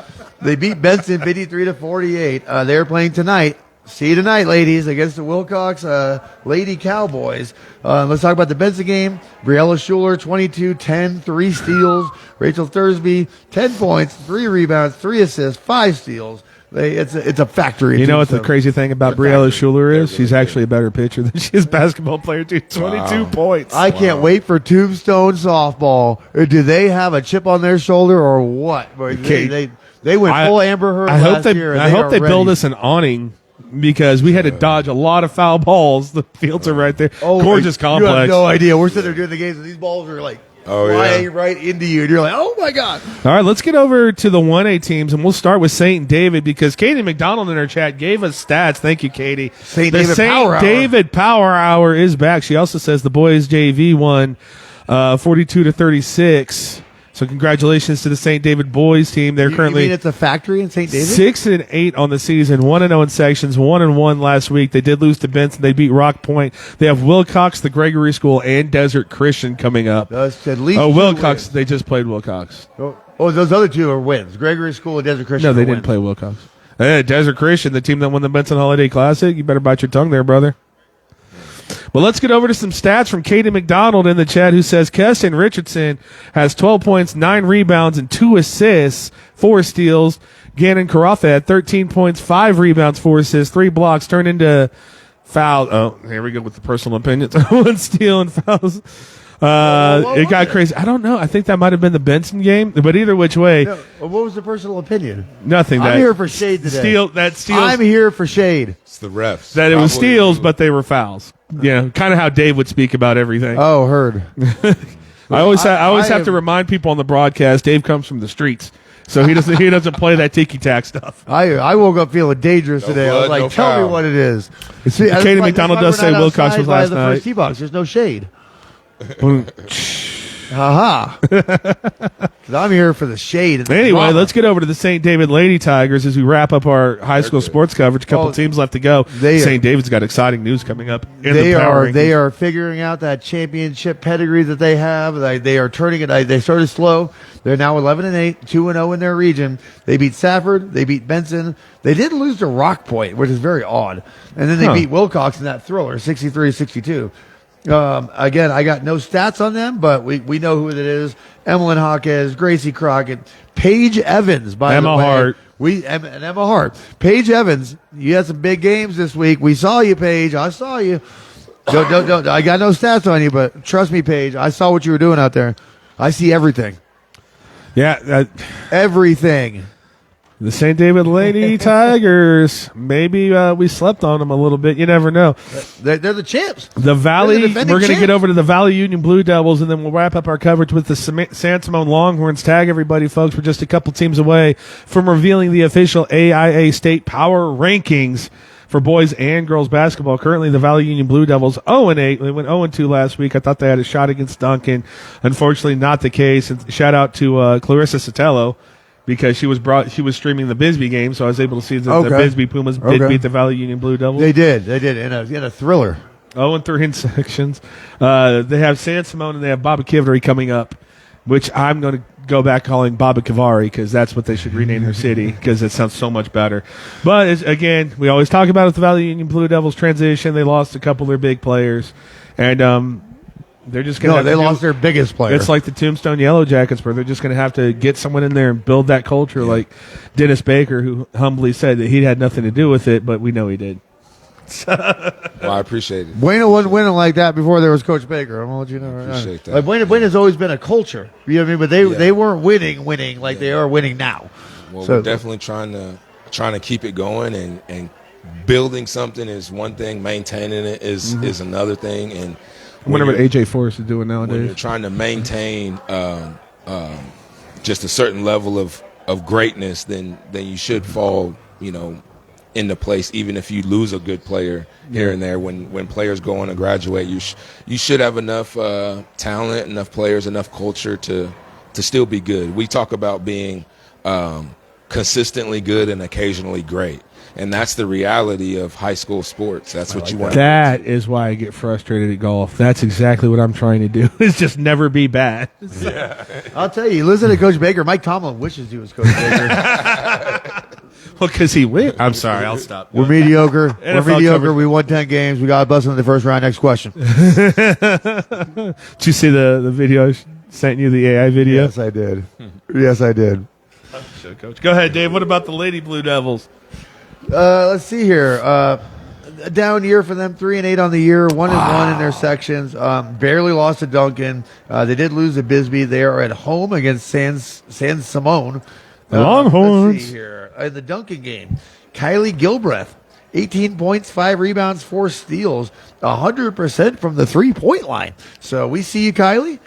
They beat Benson 53-48. They're playing tonight. See you tonight, ladies, against the Wilcox Lady Cowboys. Let's talk about the Benson game. Briella Schuler, 22-10, 3 steals. Rachel Thursby, 10 points, 3 rebounds, 3 assists, 5 steals. It's a factory. You know what the crazy thing about Briella Schuler is? She's actually a better pitcher than she is basketball player, too. 22 points. I can't wait for Tombstone softball. Do they have a chip on their shoulder or what? They went full Amber Heard last year. I hope they build us an awning, because we had to dodge a lot of foul balls. The fields are right there. Gorgeous complex. You have no idea. We're sitting there doing the games, and these balls are like flying right into you. And you're like, oh, my God. All right, let's get over to the 1A teams, and we'll start with St. David, because Katie McDonald in her chat gave us stats. Thank you, Katie. St. David Power Hour is back. She also says the boys JV won 42-36. So congratulations to the St. David boys team. They're currently. You mean it's a factory in St. David? 6-8 on the season, 1-0 in sections, 1-1 last week. They did lose to Benson. They beat Rock Point. They have Wilcox, the Gregory School, and Desert Christian coming up. That's at least Wilcox. They just played Wilcox. Oh, those other two are wins. Gregory School and Desert Christian. No, they didn't play Wilcox. Desert Christian, the team that won the Benson Holiday Classic. You better bite your tongue there, brother. Well, let's get over to some stats from Katie McDonald in the chat, who says Keston Richardson has 12 points, 9 rebounds, and 2 assists, 4 steals. Gannon Carafa had 13 points, 5 rebounds, 4 assists, 3 blocks, turned into foul. Oh, here we go with the personal opinions. 1 steal and fouls. It got crazy. I don't know. I think that might have been the Benson game, but either which way. No, what was the personal opinion? Nothing. I'm here for shade today. I'm here for shade. It's the refs. That it was steals, but they were fouls. Yeah, kind of how Dave would speak about everything. Oh, heard. I always have to remind people on the broadcast, Dave comes from the streets. So he doesn't play that tiki-tack stuff. I woke up feeling dangerous today. I was like, tell me what it is. Katie McDonald does say Wilcox was last night. First tee box. There's no shade. Haha. I'm here for the shade. Anyway, let's get over to the St. David Lady Tigers as we wrap up our high school sports coverage. A couple teams left to go. St. David's got exciting news coming up. They are figuring out that championship pedigree that they have. They are turning it. They started slow. They're now 11-8, 2-0 in their region. They beat Safford. They beat Benson. They did lose to Rock Point, which is very odd. And then they beat Wilcox in that thriller, 63-62. Again, I got no stats on them, but we know who it is. Emmeline Hawkes, Gracie Crockett, Paige Evans, by the way. Hart. And Emma Hart. Paige Evans, you had some big games this week. We saw you, Paige. I saw you. Don't. I got no stats on you, but trust me, Paige. I saw what you were doing out there. I see everything. Yeah. Everything. The St. David Lady Tigers. Maybe we slept on them a little bit. You never know. They're the champs. The Valley, We're we're going to get over to the Valley Union Blue Devils, and then we'll wrap up our coverage with the San Simon Longhorns. Tag everybody, folks. We're just a couple teams away from revealing the official AIA state power rankings for boys and girls basketball. Currently, the Valley Union Blue Devils 0-8. They went 0-2 last week. I thought they had a shot against Duncan. Unfortunately, not the case. And shout out to Clarissa Sotelo, because she was streaming the Bisbee game, so I was able to see that the Bisbee Pumas did beat the Valley Union Blue Devils. They did in a thriller. 0-3 in sections. They have San Simone and they have Baba Kivari coming up, which I'm going to go back calling Baba Kivari, because that's what they should rename their city, because it sounds so much better. But again, we always talk about it, the Valley Union Blue Devils transition. They lost a couple of their big players, and they're just going to they lost their biggest player. It's like the Tombstone Yellow Jackets, where they're just going to have to get someone in there and build that culture, like Dennis Baker, who humbly said that he had nothing to do with it, but we know he did. Well, I appreciate it. Buena wasn't winning like that before there was Coach Baker. I'm gonna let you know. Appreciate that. Like Buena's always been a culture. You know what I mean? But they weren't winning like they are winning now. Well, we're definitely trying to keep it going, and building something is one thing, maintaining it is another thing. And I wonder what AJ Forrest is doing nowadays. When you're trying to maintain just a certain level of greatness, then you should fall, into place, even if you lose a good player here and there. When players go on to graduate, you should have enough talent, enough players, enough culture to still be good. We talk about being consistently good and occasionally great. And that's the reality of high school sports. That's what you want. That is why I get frustrated at golf. That's exactly what I'm trying to do, is just never be bad. Yeah. I'll tell you, listen to Coach Baker. Mike Tomlin wishes he was Coach Baker. Well, because he win. I'm sorry, I'll stop. We're mediocre. NFL We're mediocre. coverage. We won 10 games. We got busted in the first round. Next question. Did you see the video I sent you, the AI video? Yes, I did. Yes, I did. Coach. Go ahead, Dave. What about the Lady Blue Devils? Let's see here. A down year for them, 3-8 on the year, 1-1 in their sections. Barely lost to Duncan. They did lose to Bisbee. They are at home against San Simone. Longhorns. Let's see here. In the Duncan game, Kylie Gilbreth, 18 points, 5 rebounds, 4 steals, 100% from the 3-point line. So we see you, Kylie.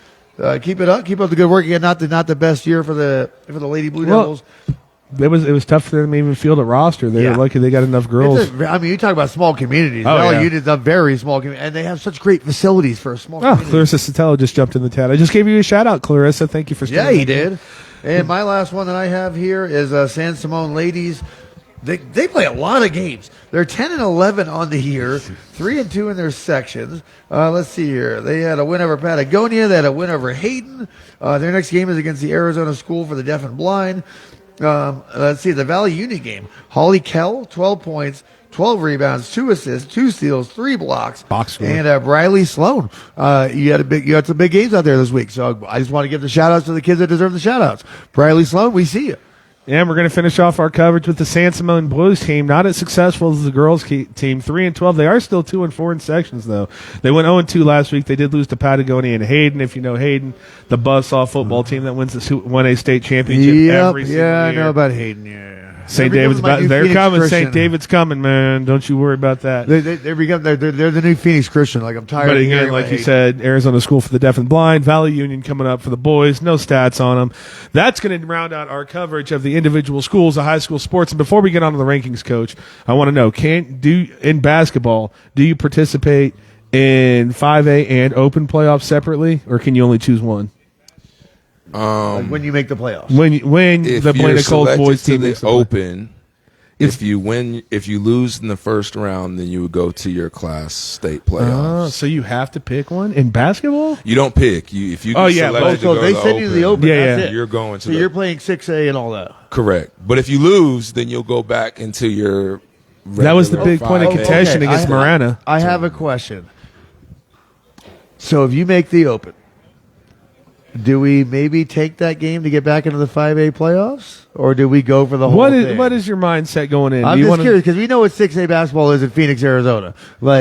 Keep it up. Keep up the good work. Again, not the best year for the Lady Blue Devils. It was tough for them to even field a roster. They were lucky they got enough girls. You talk about small communities. Unit's a very small community, and they have such great facilities for a small community. Clarissa Sotelo just jumped in the chat. I just gave you a shout out, Clarissa. Thank you for standing. Yeah, he did. And my last one that I have here is San Simone ladies. They play a lot of games. They're 10-11 on the year, 3-2 in their sections. Let's see here. They had a win over Patagonia. They had a win over Hayden. Their next game is against the Arizona School for the Deaf and Blind. Let's see, the Valley Union game. Holly Kell, 12 points, 12 rebounds, 2 assists, 2 steals, 3 blocks. Box score. And Briley Sloan. You had some big games out there this week. So I just want to give the shout outs to the kids that deserve the shout outs. Briley Sloan, we see you. And we're going to finish off our coverage with the San Simone Blues team. Not as successful as the girls team, 3-12. They are still 2-4 in sections, though. They went 0-2 last week. They did lose to Patagonia and Hayden. If you know Hayden, the buzzsaw football team that wins the 1A state championship every single year. I know about Hayden. Yeah. St. David's they're coming. St. David's coming, man. Don't you worry about that. They're the new Phoenix Christian. Like, I'm tired. But again, like you said, Arizona School for the Deaf and Blind, Valley Union coming up for the boys. No stats on them. That's going to round out our coverage of the individual schools, the high school sports. And before we get on to the rankings, Coach, I want to know: in basketball, do you participate in 5A and Open playoffs separately, or can you only choose one? Like when you make the playoffs. When the Buena Cold boys team makes the Open, if you lose in the first round, then you would go to your class state playoffs. So you have to pick one in basketball. You don't pick. If you get selected to go they to send you to the Open. That's it. You're going to. So you're playing 6A and all that. Correct. But if you lose, then you'll go back into your. That was the big point of contention against Marana. I have a question. So if you make the Open, Do we maybe take that game to get back into the 5A playoffs, or do we go for the whole thing? What is your mindset going in? I'm just curious because we know what 6A basketball is in Phoenix, Arizona.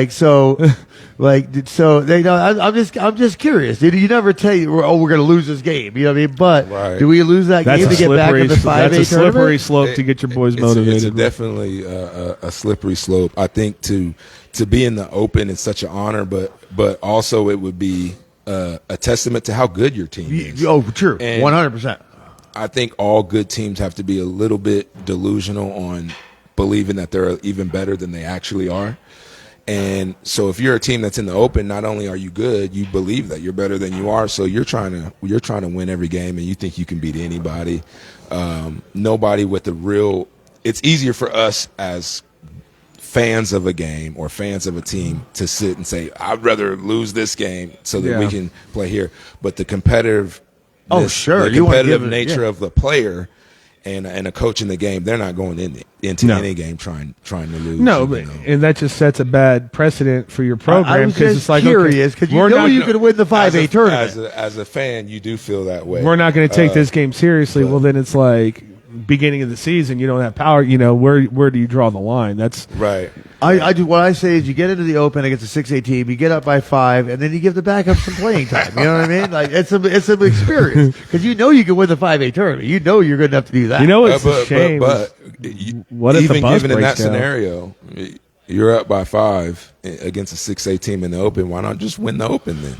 So they know. I'm just curious. You never tell you, we're going to lose this game. You know what I mean? But do we lose that game to get back in the 5A tournament? That's a slippery slope to get your boys motivated. It's definitely a slippery slope. I think to be in the Open is such an honor, but also it would be a testament to how good your team is. Oh, true. 100%. I think all good teams have to be a little bit delusional on believing that they're even better than they actually are. And so if you're a team that's in the Open, not only are you good, you believe that you're better than you are. So you're trying to win every game, and you think you can beat anybody. Nobody with the real – it's easier for us as fans of a game or fans of a team to sit and say, I'd rather lose this game so that we can play here. But the competitive nature of the player and a coach in the game, they're not going into any game trying to lose. No, and that just sets a bad precedent for your program because it's like curious because you could win the 5A tournament. As a fan, you do feel that way. We're not going to take this game seriously. Well, then it's like beginning of the season, you don't have power. Where do you draw the line? That's right. I do. What I say is, you get into the Open against a 6A team, you get up by 5, and then you give the backup some playing time. You know what I mean? Like it's an experience because you can win the 5A tournament. You know you're good enough to do that. It's a shame. But what if even the bus given in that breaks down? scenario, you're up by 5 against a 6A team in the Open. Why not just win the Open then?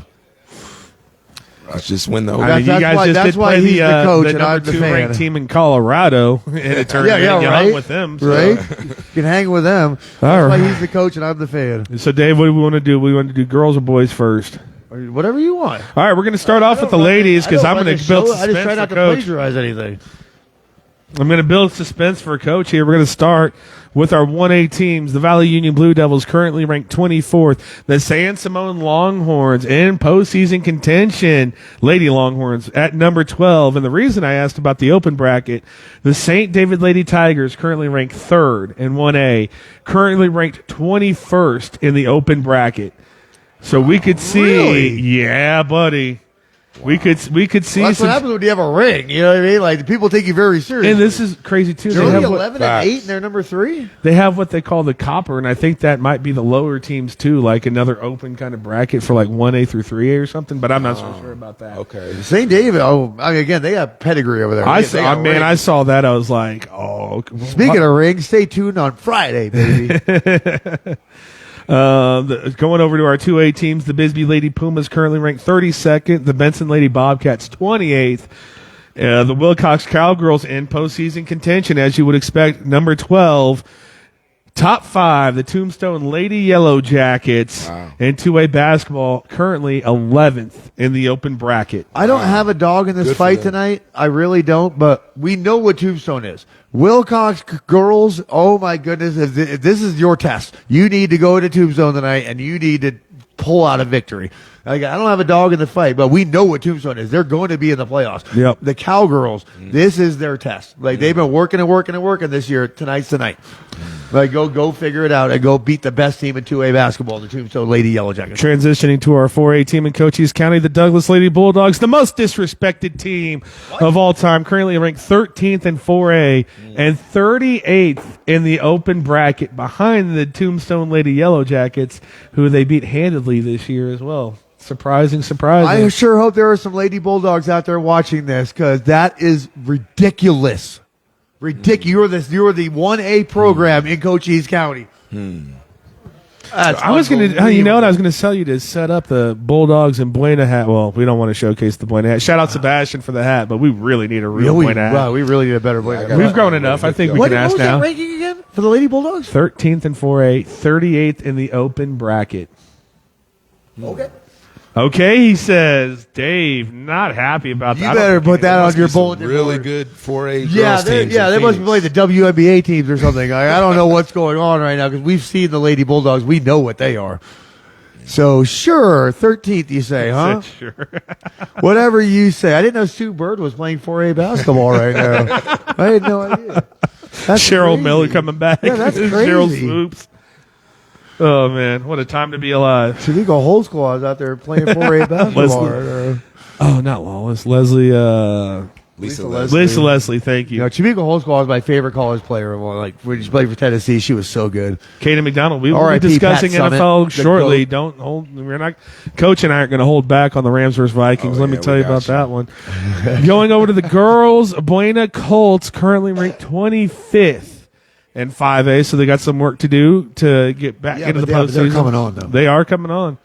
Let's just win the Open. I mean, you guys just did play the number 2 ranked team in Colorado in a tournament. You hung with them, so. Right? You can hang with them. That's why he's the coach and I'm the fan. So, Dave, what do we want to do? We want to do girls or boys first? Whatever you want. All right, we're going to start off with the ladies because I'm going to build suspense. I just try not to plagiarize anything. I'm going to build suspense for a coach here. We're going to start with our 1A teams. The Valley Union Blue Devils currently ranked 24th. The San Simon Longhorns in postseason contention. Lady Longhorns at number 12. And the reason I asked about the open bracket, the St. David Lady Tigers currently ranked 3rd in 1A, currently ranked 21st in the open bracket. So we could see, really? Yeah, buddy. Wow. We could see. Well, that's what happens when you have a ring. You know what I mean? Like people take you very seriously. And this is crazy too. They're only 11 and 8, and they're number 3. They have what they call the copper, and I think that might be the lower teams too, like another open kind of bracket for like 1A through 3A or something. But I'm not so sure about that. Okay. St. David. Again, they have pedigree over there. I saw that. I was like, oh. Speaking of rings, stay tuned on Friday, baby. Going over to our 2A teams, the Bisbee Lady Pumas currently ranked 32nd. The Benson Lady Bobcats 28th. The Wilcox Cowgirls in postseason contention, as you would expect, number 12. Top 5, the Tombstone Lady Yellow Jackets in 2A basketball, currently 11th in the open bracket. I don't have a dog in this fight tonight. I really don't, but we know what Tombstone is. Wilcox girls, oh my goodness, if this is your test. You need to go to Tombstone tonight, and you need to pull out a victory. Like, I don't have a dog in the fight, but we know what Tombstone is. They're going to be in the playoffs. Yep. The Cowgirls, this is their test. Like, they've been working this year. Tonight's the night. Like, go figure it out and go beat the best team in 2A basketball, the Tombstone Lady Yellow Jackets. Transitioning to our 4A team in Cochise County, the Douglas Lady Bulldogs, the most disrespected team of all time, currently ranked 13th in 4A and 38th in the open bracket behind the Tombstone Lady Yellow Jackets, who they beat handedly this year as well. Surprising. I sure hope there are some Lady Bulldogs out there watching this, because that is ridiculous. You're the 1A program in Cochise County. I was going to, I was going to tell you to set up the Bulldogs and Buena hat. Well, we don't want to showcase the Buena hat. Shout out Sebastian for the hat, but we really need a real Buena hat. Wow, we really need a better Buena hat. We've grown enough. I think we can ask now. What was that ranking again for the Lady Bulldogs? 13th in 4A, 38th in the open bracket. Okay, he says, Dave, not happy about that. You better put that on your bulletin. Really good 4A girls teams. Yeah, they must be playing the WNBA teams or something. I don't know what's going on right now, because we've seen the Lady Bulldogs. We know what they are. So, sure, 13th, you say, huh? Sure. Whatever you say. I didn't know Sue Bird was playing 4A basketball right now. I had no idea. That's Cheryl crazy. Miller coming back. Yeah, that's crazy. Cheryl Swoops. Oh, man. What a time to be alive. Chivico Whole Squad's out there playing 4A basketball. Oh, not Lawless. Leslie. Lisa Leslie, thank you. You know, Chivico Whole Squad was my favorite college player. Like when she played for Tennessee, she was so good. Katie McDonald. We will be R.I.P. discussing Pat NFL Summitt, shortly. Don't hold. We're not. Coach and I aren't going to hold back on the Rams versus Vikings. Let me tell you about that one. Going over to the girls, Buena Colts currently ranked 25th in 5A, so they got some work to do to get back into the postseason. They're coming on though. They are coming on.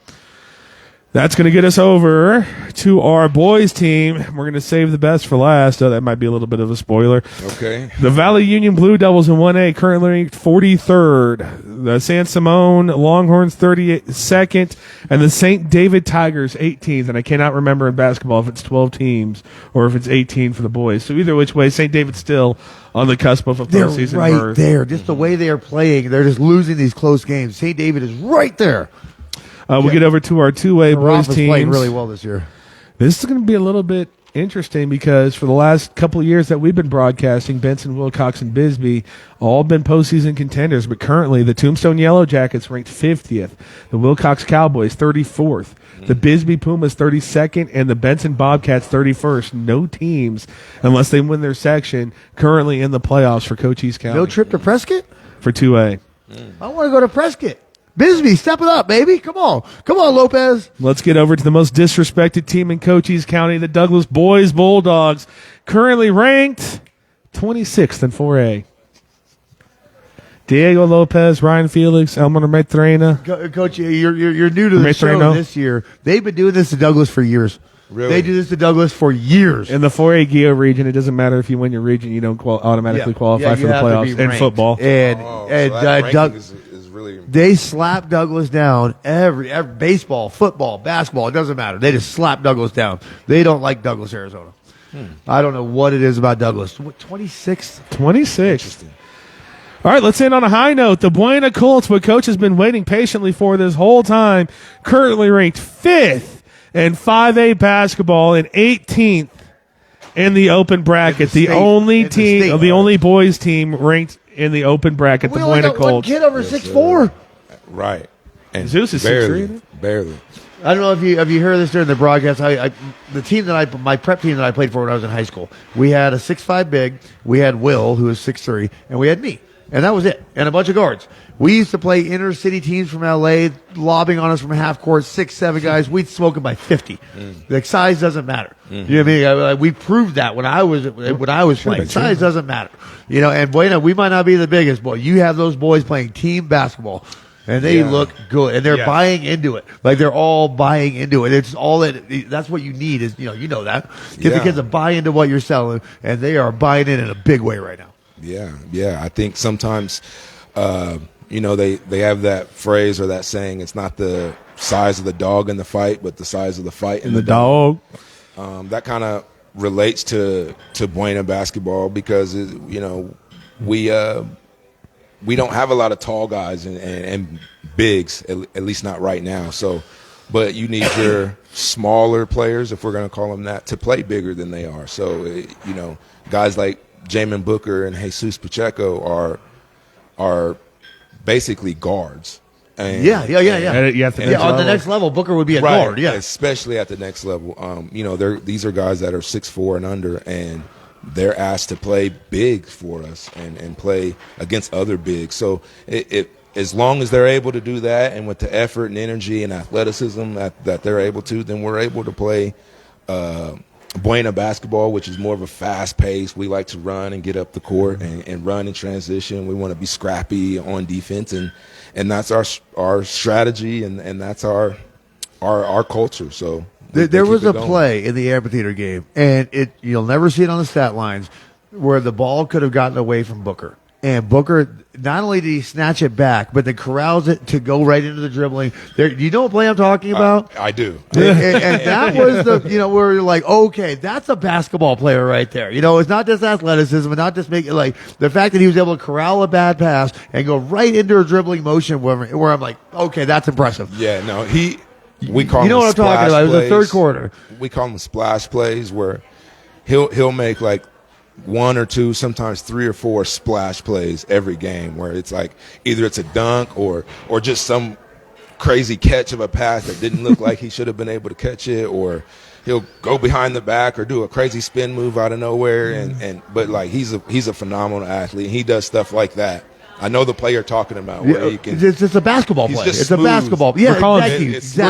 That's going to get us over to our boys team. We're going to save the best for last. Oh, that might be a little bit of a spoiler. Okay. The Valley Union Blue Devils in 1A currently ranked 43rd. The San Simon Longhorns 32nd. And the St. David Tigers 18th. And I cannot remember in basketball if it's 12 teams or if it's 18 for the boys. So either which way, St. David's still on the cusp of a postseason They're right berth. there. Just the way they are playing, they're just losing these close games. St. David is right there. We'll get over to our 2A boys teams. Playing really well this year. This is going to be a little bit interesting because for the last couple of years that we've been broadcasting, Benson, Wilcox, and Bisbee all been postseason contenders. But currently, the Tombstone Yellow Jackets ranked 50th, the Wilcox Cowboys 34th, the Bisbee Pumas 32nd, and the Benson Bobcats 31st. No teams, unless they win their section, currently in the playoffs for Cochise County. No trip to Prescott? For 2A. I want to go to Prescott. Bisbee, step it up, baby. Come on, Lopez. Let's get over to the most disrespected team in Cochise County, the Douglas Boys Bulldogs, currently ranked 26th in 4A. Diego Lopez, Ryan Felix, Elmer Maitreina. Coach, you're new to the show this year. They've been doing this to Douglas for years. Really? They do this to Douglas for years. In the 4A Geo region, it doesn't matter if you win your region, you don't automatically qualify for the playoffs in football. And Doug is really. They slap Douglas down every baseball, football, basketball. It doesn't matter. They just slap Douglas down. They don't like Douglas, Arizona. I don't know what it is about Douglas. What, 26? 26. All right, let's end on a high note. The Buena Colts, what Coach has been waiting patiently for this whole time, currently ranked 5th in 5A basketball and 18th in the open bracket. The only boys team ranked in the open bracket, the Buena Colts. One kid over 6'4". Right. And Zeus is barely, 6'3". barely. I don't know if you heard this during the broadcast. The team my prep team that I played for when I was in high school, we had a 6'5" big, we had Will, who was 6'3", and we had me. And that was it. And a bunch of guards. We used to play inner city teams from LA, lobbing on us from half court, 6, 7 guys. We'd smoke them by 50. Like, size doesn't matter. You know what I mean? We proved that when I was playing. Size doesn't matter. You know, and Buena, we might not be the biggest, but you have those boys playing team basketball. And they look good, and they're buying into it. Like, they're all buying into it. It's all that's what you need is, you know that. Get the kids to buy into what you're selling, and they are buying in a big way right now. Yeah. I think sometimes, they have that phrase or that saying, it's not the size of the dog in the fight, but the size of the fight in the dog. That kind of relates to Buena basketball because, we don't have a lot of tall guys and bigs, at least not right now. So, but you need your smaller players, if we're going to call them that, to play bigger than they are. So, guys like Jamin Booker and Jesus Pacheco are basically guards. And, Yeah. On the next level, Booker would be a guard. Yeah, especially at the next level. These are guys that are 6'4" and under, and they're asked to play big for us and play against other bigs. So as long as they're able to do that, and with the effort and energy and athleticism that they're able to, then we're able to play Buena basketball, which is more of a fast pace. We like to run and get up the court and run in transition. We want to be scrappy on defense, and that's our strategy, and that's our culture. So there was a play in the amphitheater game, and you'll never see it on the stat lines, where the ball could have gotten away from Booker. And Booker, not only did he snatch it back, but then corrals it to go right into the dribbling. Do you know what play I'm talking about? I do. And that was where you're like, okay, that's a basketball player right there. It's not just athleticism and not just making, like, the fact that he was able to corral a bad pass and go right into a dribbling motion where I'm like, okay, that's impressive. Yeah, no, we call them what I'm talking about. It was the third quarter. We call them splash plays where he'll make like one or two, sometimes 3 or 4 splash plays every game where it's like either it's a dunk or just some crazy catch of a pass that didn't look like he should have been able to catch it, or he'll go behind the back or do a crazy spin move out of nowhere. But like he's a phenomenal athlete. He does stuff like that. I know the play you're talking about. Where he can, it's a basketball play. It's a basketball. Yeah, we're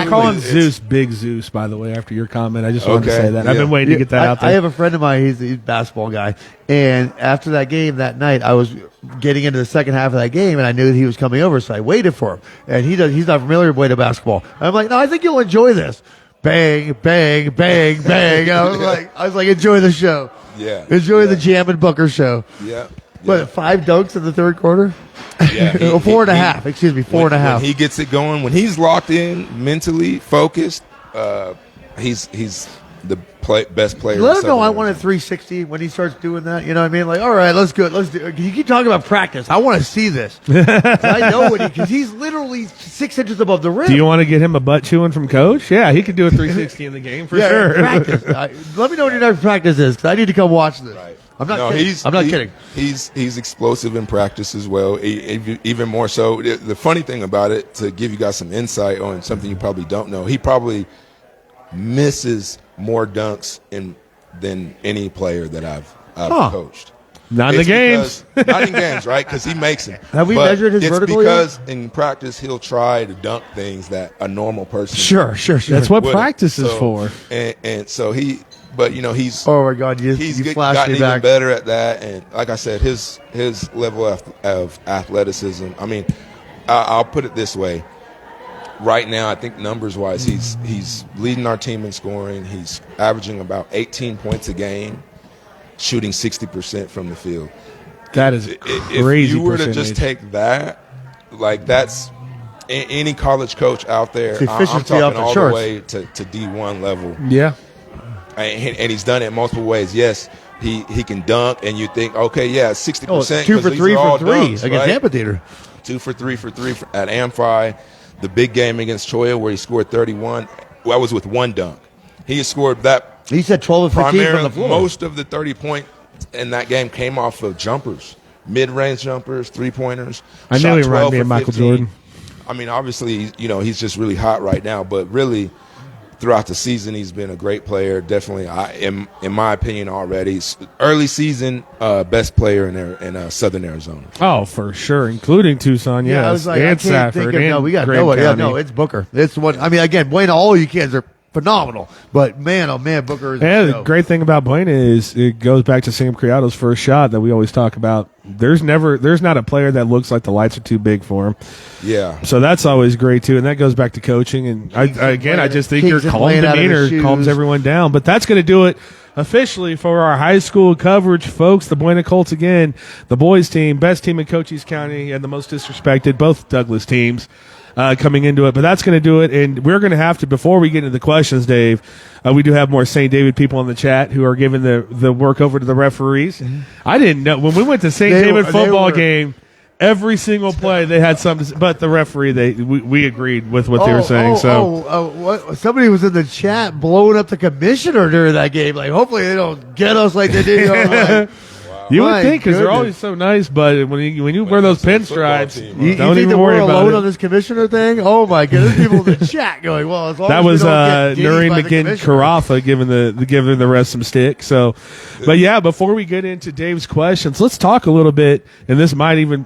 calling Zeus Big Zeus, by the way, after your comment. I just wanted to say that. Yeah. I've been waiting to get that out there. I have a friend of mine. He's a basketball guy. And after that game that night, I was getting into the second half of that game, and I knew that he was coming over, so I waited for him. And he's not familiar with basketball. I'm like, no, I think you'll enjoy this. Bang, bang, bang, bang. I was like, enjoy the show. Yeah. Enjoy the Jam and Booker show. Yeah. What, 5 dunks in the third quarter? Yeah. 4.5. Excuse me, 4.5. When he gets it going, when he's locked in, mentally focused, he's the best player. Let him know I want a 360 when he starts doing that. You know what I mean? Like, all right, let's go. Let's do. You keep talking about practice. I want to see this. I know what because he's literally 6 inches above the rim. Do you want to get him a butt chewing from coach? Yeah, he could do a 360 in the game for sure. Practice. Let me know what your next practice is because I need to come watch this. Right. I'm not kidding. I'm not kidding. He's explosive in practice as well, even more so. The funny thing about it, to give you guys some insight on something you probably don't know, he probably misses more dunks than any player that I've coached. Not in the games. Not in games, right? Because he makes them. Have we measured his vertical because yet? in practice he'll try to dunk things that a normal person Sure. That's what practice is for. And so he – but, you know, he's – oh, my God. He's gotten even better at that. And like I said, his level of athleticism – I mean, I'll put it this way. Right now, I think numbers-wise, he's leading our team in scoring. He's averaging about 18 points a game, shooting 60% from the field. That is crazy. If you were to just take that, like that's any college coach out there, I'm talking all the way to D1 level. Yeah. And he's done it multiple ways. Yes, he can dunk, and you think, okay, yeah, 60%. 2 for 3 for 3 dunks, against right? Amphitheater. 2 for 3 at Amphi. The big game against Choya where he scored 31. Well, I was with one dunk. He scored that. He said 12 of 15 from the floor. Most of the 30 points in that game came off of jumpers, mid-range jumpers, 3-pointers. I knew he reminded me of Michael Jordan. I mean, obviously, you know, he's just really hot right now, but really throughout the season, he's been a great player. Definitely, in my opinion, already early season best player in Southern Arizona. Oh, for sure, including Tucson. Yes, I was like, and I can't Safford. think of, we got no idea. No, it's Booker. It's what I mean. Again, Buena, all you kids are phenomenal, but man, oh man, Booker is. Yeah, the great thing about Buena is it goes back to Sam Criado's first shot that we always talk about. There's not a player that looks like the lights are too big for him. Yeah. So that's always great too, and that goes back to coaching. And I just think your calm demeanor calms everyone down. But that's going to do it officially for our high school coverage, folks. The Buena Colts again, the boys team, best team in Cochise County, and the most disrespected, both Douglas teams. Coming into it, but that's going to do it. And we're going to have to, before we get into the questions, Dave, we do have more St. David people in the chat who are giving the work over to the referees. Mm-hmm. I didn't know when we went to St. David football game. Every single play they had something, but the referee we agreed with what they were saying. What? Somebody was in the chat blowing up the commissioner during that game. Like, hopefully they don't get us like they did. Like, you would think because they're always so nice, but when you wear those pinstripes, you don't even worry about it. Alone on this commissioner thing? Oh my goodness! People in the chat going, "Well, as long that as was Noreen McGinn Carafa giving the rest some stick." So, but yeah, before we get into Dave's questions, let's talk a little bit, and this might even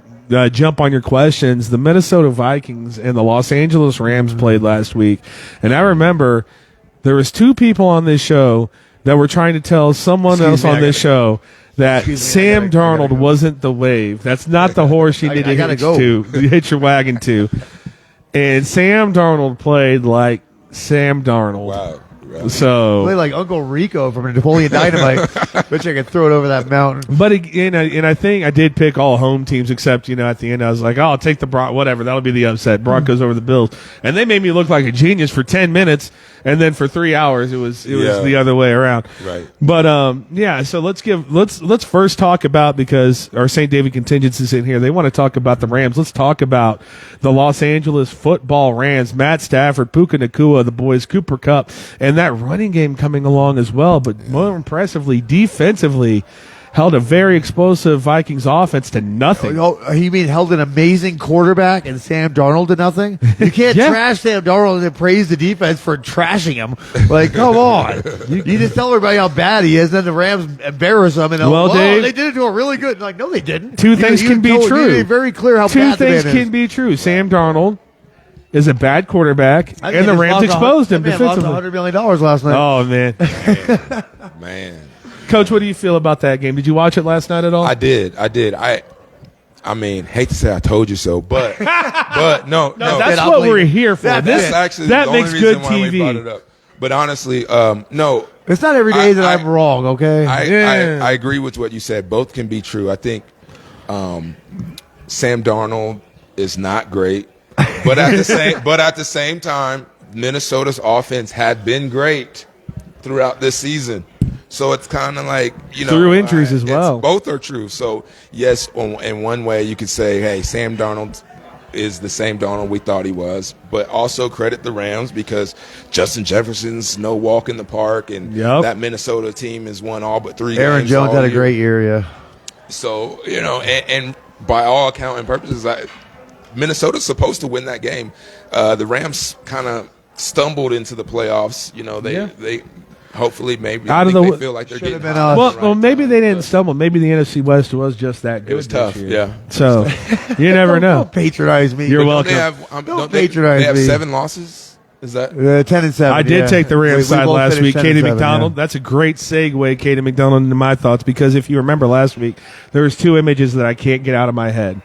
jump on your questions. The Minnesota Vikings and the Los Angeles Rams played last week, and I remember there was 2 people on this show that were trying to tell someone else on this show that Sam Darnold wasn't the wave. That's not the horse you need to hitch your wagon to. And Sam Darnold played like Sam Darnold. Wow. So played like Uncle Rico from Napoleon Dynamite. Bet you I could throw it over that mountain. But and I think I did pick all home teams except at the end I was like, oh, I'll take the whatever, that'll be the upset. Broncos over the Bills, and they made me look like a genius for 10 minutes, and then for 3 hours it was the other way around. Right. But so let's first talk about, because our St. David contingent is in here. They want to talk about the Rams. Let's talk about the Los Angeles football Rams. Matt Stafford, Puka Nacua, the boys, Cooper Kupp, and that running game coming along as well. But more impressively, defensively, held a very explosive Vikings offense to nothing. Oh, you mean held an amazing quarterback and Sam Darnold to nothing? You can't trash Sam Darnold and then praise the defense for trashing him. Like, come on. You just tell everybody how bad he is, then the Rams embarrass him. And Dave, they did it to a really good. Like, no, they didn't. Two things can be true. You made it very clear how bad the man is. Two things can be true. Sam Darnold is a bad quarterback, and the Rams exposed him defensively. Lost $100 million last night. Oh, man. Man. Coach, what do you feel about that game? Did you watch it last night at all? I did. I mean, hate to say I told you so, but no. That's what we're here for. That's actually that the makes only good reason why TV. we brought it up. But honestly, no. It's not every day that I'm wrong, okay? I agree with what you said. Both can be true. I think Sam Darnold is not great, but at the same time, Minnesota's offense had been great throughout this season. So it's kind of like, through injuries as well. Both are true. So yes, in one way you could say, hey, Sam Darnold is the same Darnold we thought he was, but also credit the Rams because Justin Jefferson's no walk in the park, and that Minnesota team has won all but 3 games. Aaron Jones had a great year, yeah. So, and by all account and purposes, Minnesota's supposed to win that game. The Rams kind of stumbled into the playoffs. They hopefully maybe they feel like they're getting been well, maybe they didn't stumble. Maybe the NFC West was just that good. It was tough, yeah. So you never know. Don't patronize me. You're welcome. Don't patronize me. They have 7 losses. Is that 10-7? I did take the Rams side last week. Katie McDonald. Yeah. That's a great segue, Katie McDonald, into my thoughts, because if you remember last week, there was 2 images that I can't get out of my head.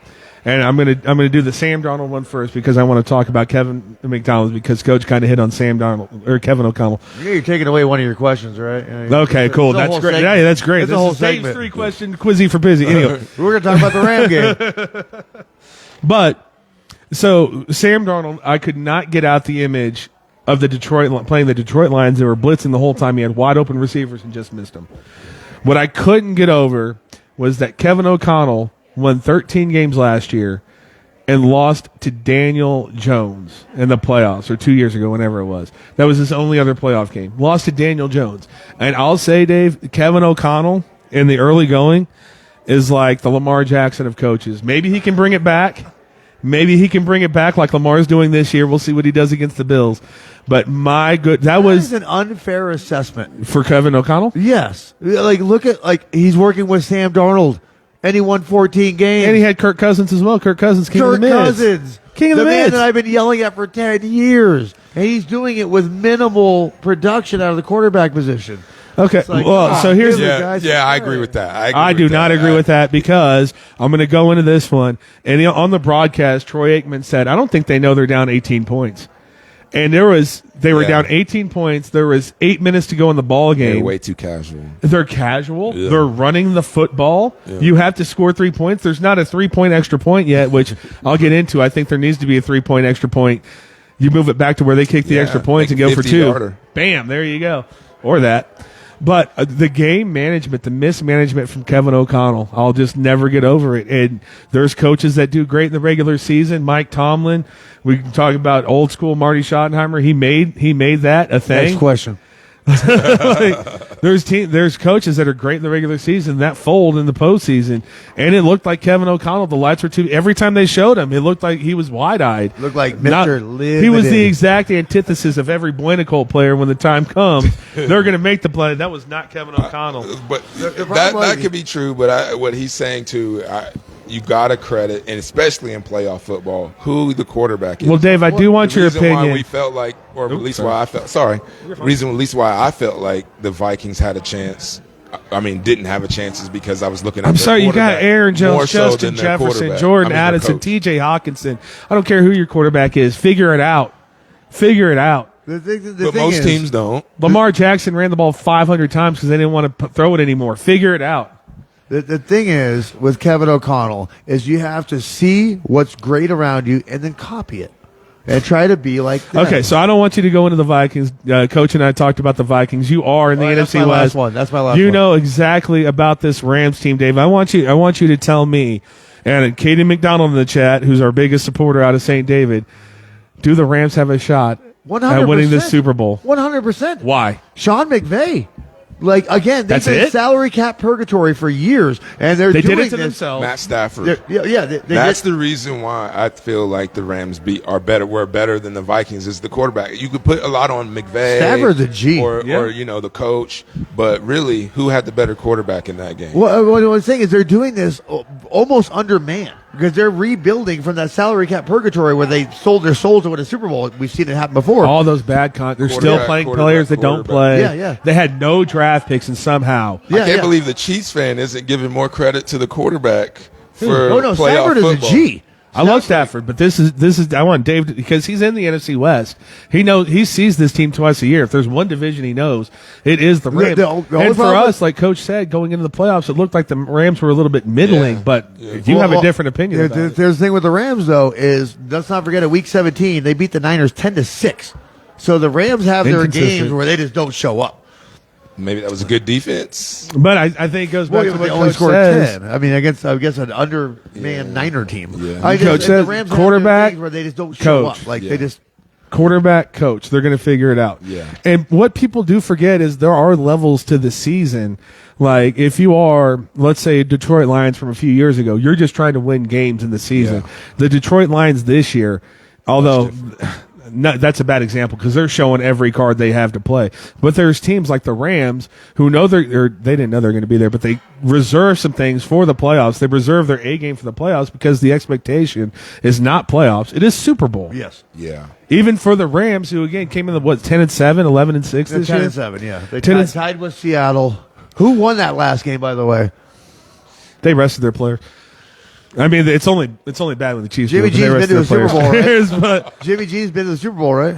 And I'm gonna do the Sam Darnold one first because I want to talk about Kevin McDonald because Coach kind of hit on Sam Darnold or Kevin O'Connell. Yeah, you're taking away one of your questions, right? Okay, cool. That's great. Yeah, that's great. This is a whole segment. 3-question quizzy for Pizzy. Anyway, we're gonna talk about the Ram game. But so Sam Darnold, I could not get out the image of the playing the Detroit Lions. They were blitzing the whole time. He had wide open receivers and just missed them. What I couldn't get over was that Kevin O'Connell won 13 games last year and lost to Daniel Jones in the playoffs, or 2 years ago, whenever it was. That was his only other playoff game. Lost to Daniel Jones. And I'll say, Dave, Kevin O'Connell in the early going is like the Lamar Jackson of coaches. Maybe he can bring it back. Maybe he can bring it back like Lamar's doing this year. We'll see what he does against the Bills. But that was an unfair assessment for Kevin O'Connell. Yes, look at he's working with Sam Darnold. And he won 14 games. And he had Kirk Cousins as well. Kirk Cousins, king of the mids. King of the mids. Man that I've been yelling at for 10 years. And he's doing it with minimal production out of the quarterback position. Okay, so here's I agree with that. I do not agree with that because I'm going to go into this one. And on the broadcast, Troy Aikman said, I don't think they know they're down 18 points. And they were down 18 points. There was 8 minutes to go in the ball game. They're way too casual. They're casual. Yeah. They're running the football. Yeah. You have to score 3 points. There's not a 3-point extra point yet, which I'll get into. I think there needs to be a 3-point extra point. You move it back to where they kick the extra points and go for 2. Yarder. Bam, there you go. Or that. But the game management, the mismanagement from Kevin O'Connell, I'll just never get over it. And there's coaches that do great in the regular season. Mike Tomlin, we can talk about old school Marty Schottenheimer. He made that a thing. Next question. There's coaches that are great in the regular season that fold in the postseason, and it looked like Kevin O'Connell. The lights were too. Every time they showed him, it looked like he was wide-eyed. Looked like Mr. Limited. He was the exact antithesis of every Buena player. When the time comes, they're going to make the play. That was not Kevin O'Connell. But that could be true. But what he's saying too. You got to credit, and especially in playoff football, who the quarterback is. Well, Dave, I do want your opinion. Why we felt like, or at least why I felt. Sorry, reason at least why I felt like the Vikings had a chance. I mean, didn't have a chance is because I was looking at. I'm sorry, you got Aaron Jones, Justin Jefferson, Jordan Addison, T.J. Hawkinson. I don't care who your quarterback is. Figure it out. But most teams don't. Lamar Jackson ran the ball 500 times because they didn't want to throw it anymore. Figure it out. The thing is, with Kevin O'Connell, is you have to see what's great around you and then copy it. And try to be like them. Okay, so I don't want you to go into the Vikings. Coach and I talked about the Vikings. You are in the NFC West. That's my last one. You know exactly about this Rams team, Dave. I want you to tell me, and Katie McDonald in the chat, who's our biggest supporter out of St. David, do the Rams have a shot 100%. at winning this Super Bowl? 100%. Why? Sean McVay. Like, again, they've been salary cap purgatory for years, and they did it to themselves. Matt Stafford. That's the reason why I feel like the Rams were better than the Vikings is the quarterback. You could put a lot on McVay. Stafford's a G. Or the coach. But really, who had the better quarterback in that game? Well, what I'm saying is they're doing this almost undermanned because they're rebuilding from that salary cap purgatory where they sold their souls to win a Super Bowl. We've seen it happen before. All those bad they're still playing players that don't play. Yeah. They had no draft picks, and somehow. I can't believe the Chiefs fan isn't giving more credit to the quarterback for playoff Stafford football. Is a G. I love Stafford, but this is I want Dave because he's in the NFC West. He sees this team twice a year. If there's one division he knows, it is the Rams. And for us, like Coach said, going into the playoffs, it looked like the Rams were a little bit middling. But you have a different opinion. There's the thing with the Rams though is let's not forget at Week 17 they beat the Niners 10-6. So the Rams have their games where they just don't show up. Maybe that was a good defense. But I think it goes back to what they only Coach scored says. 10. I mean, against an undermanned Niner team. Yeah. Coach says the Rams quarterback, have where they just don't show up. Like they just quarterback, coach. They're going to figure it out. Yeah. And what people do forget is there are levels to the season. Like if you are, let's say, Detroit Lions from a few years ago, you're just trying to win games in the season. Yeah. The Detroit Lions this year, although. No, that's a bad example because they're showing every card they have to play. But there's teams like the Rams who know they didn't know they're going to be there, but they reserve some things for the playoffs. They reserve their A game for the playoffs because the expectation is not playoffs; it is Super Bowl. Yes, yeah. Even for the Rams, who again came in the 10-7, 11-6 this year. 10-7, yeah. They tied with Seattle. Who won that last game, by the way? They rested their players. I mean, it's only bad when the Chiefs. Jimmy G's been to the Super Bowl, right? But Jimmy G's been to the Super Bowl, right?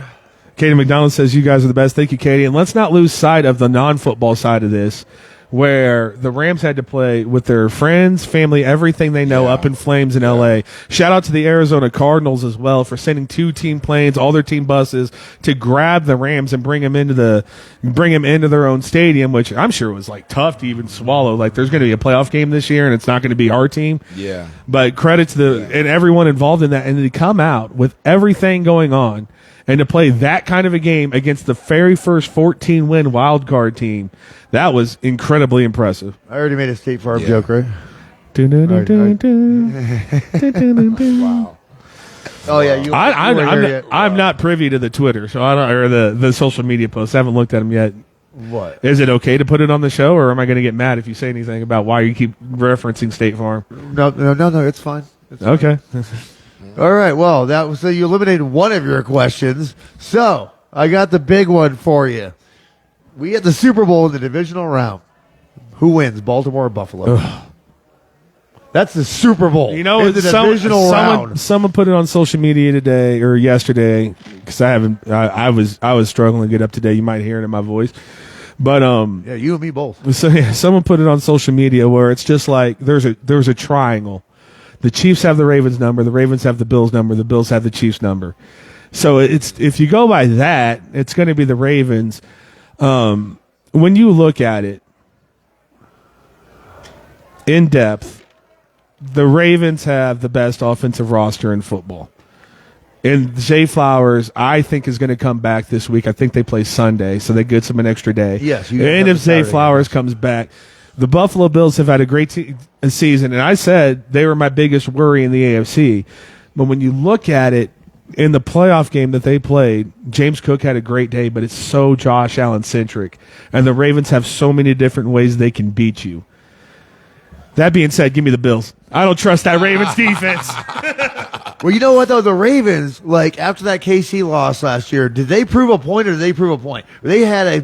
Katie McDonald says you guys are the best. Thank you, Katie. And let's not lose sight of the non-football side of this, where the Rams had to play with their friends, family, everything they know up in flames in L.A. Shout out to the Arizona Cardinals as well for sending 2 team planes, all their team buses to grab the Rams and bring them into their own stadium, which I'm sure was like tough to even swallow. Like there's going to be a playoff game this year and it's not going to be our team. Yeah. But credit to and everyone involved in that, and to come out with everything going on and to play that kind of a game against the very first 14-win wild card team. That was incredibly impressive. I already made a State Farm joke, right? Wow. Oh yeah, I'm not privy to the Twitter, so I don't, or the social media posts. I haven't looked at them yet. What? Is it okay to put it on the show, or am I going to get mad if you say anything about why you keep referencing State Farm? No, it's fine. Okay. All right. Well, so you eliminated one of your questions. So I got the big one for you. We get the Super Bowl in the divisional round. Who wins, Baltimore or Buffalo? Ugh. That's the Super Bowl. You know, the divisional round. Someone put it on social media today or yesterday because I was struggling to get up today. You might hear it in my voice, but yeah, you and me both. So yeah, someone put it on social media where it's just like there's a triangle. The Chiefs have the Ravens number. The Ravens have the Bills number. The Bills have the Chiefs number. So if you go by that, it's going to be the Ravens. When you look at it in depth, the Ravens have the best offensive roster in football. And Zay Flowers, I think, is going to come back this week. I think they play Sunday, so that gives them an extra day. Yes. And if Zay Flowers comes back, the Buffalo Bills have had a great season. And I said they were my biggest worry in the AFC. But when you look at it, in the playoff game that they played, James Cook had a great day, but it's so Josh Allen-centric. And the Ravens have so many different ways they can beat you. That being said, give me the Bills. I don't trust that Ravens defense. Well, you know what, though? The Ravens, like, after that KC loss last year, did they prove a point or did they prove a point? They had a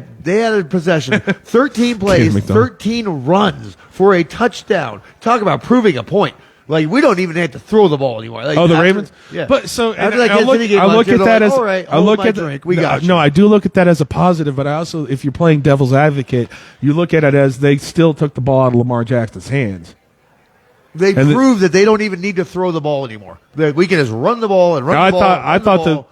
possession, 13 plays, 13 runs for a touchdown. Talk about proving a point. Like, we don't even have to throw the ball anymore. Like, the Ravens? Yeah. But so after that I look at that as all right, I look at drink. We got you. No, I do look at that as a positive, but I also, if you're playing devil's advocate, you look at it as they still took the ball out of Lamar Jackson's hands. They proved that they don't even need to throw the ball anymore. That we can just run the ball and run the ball.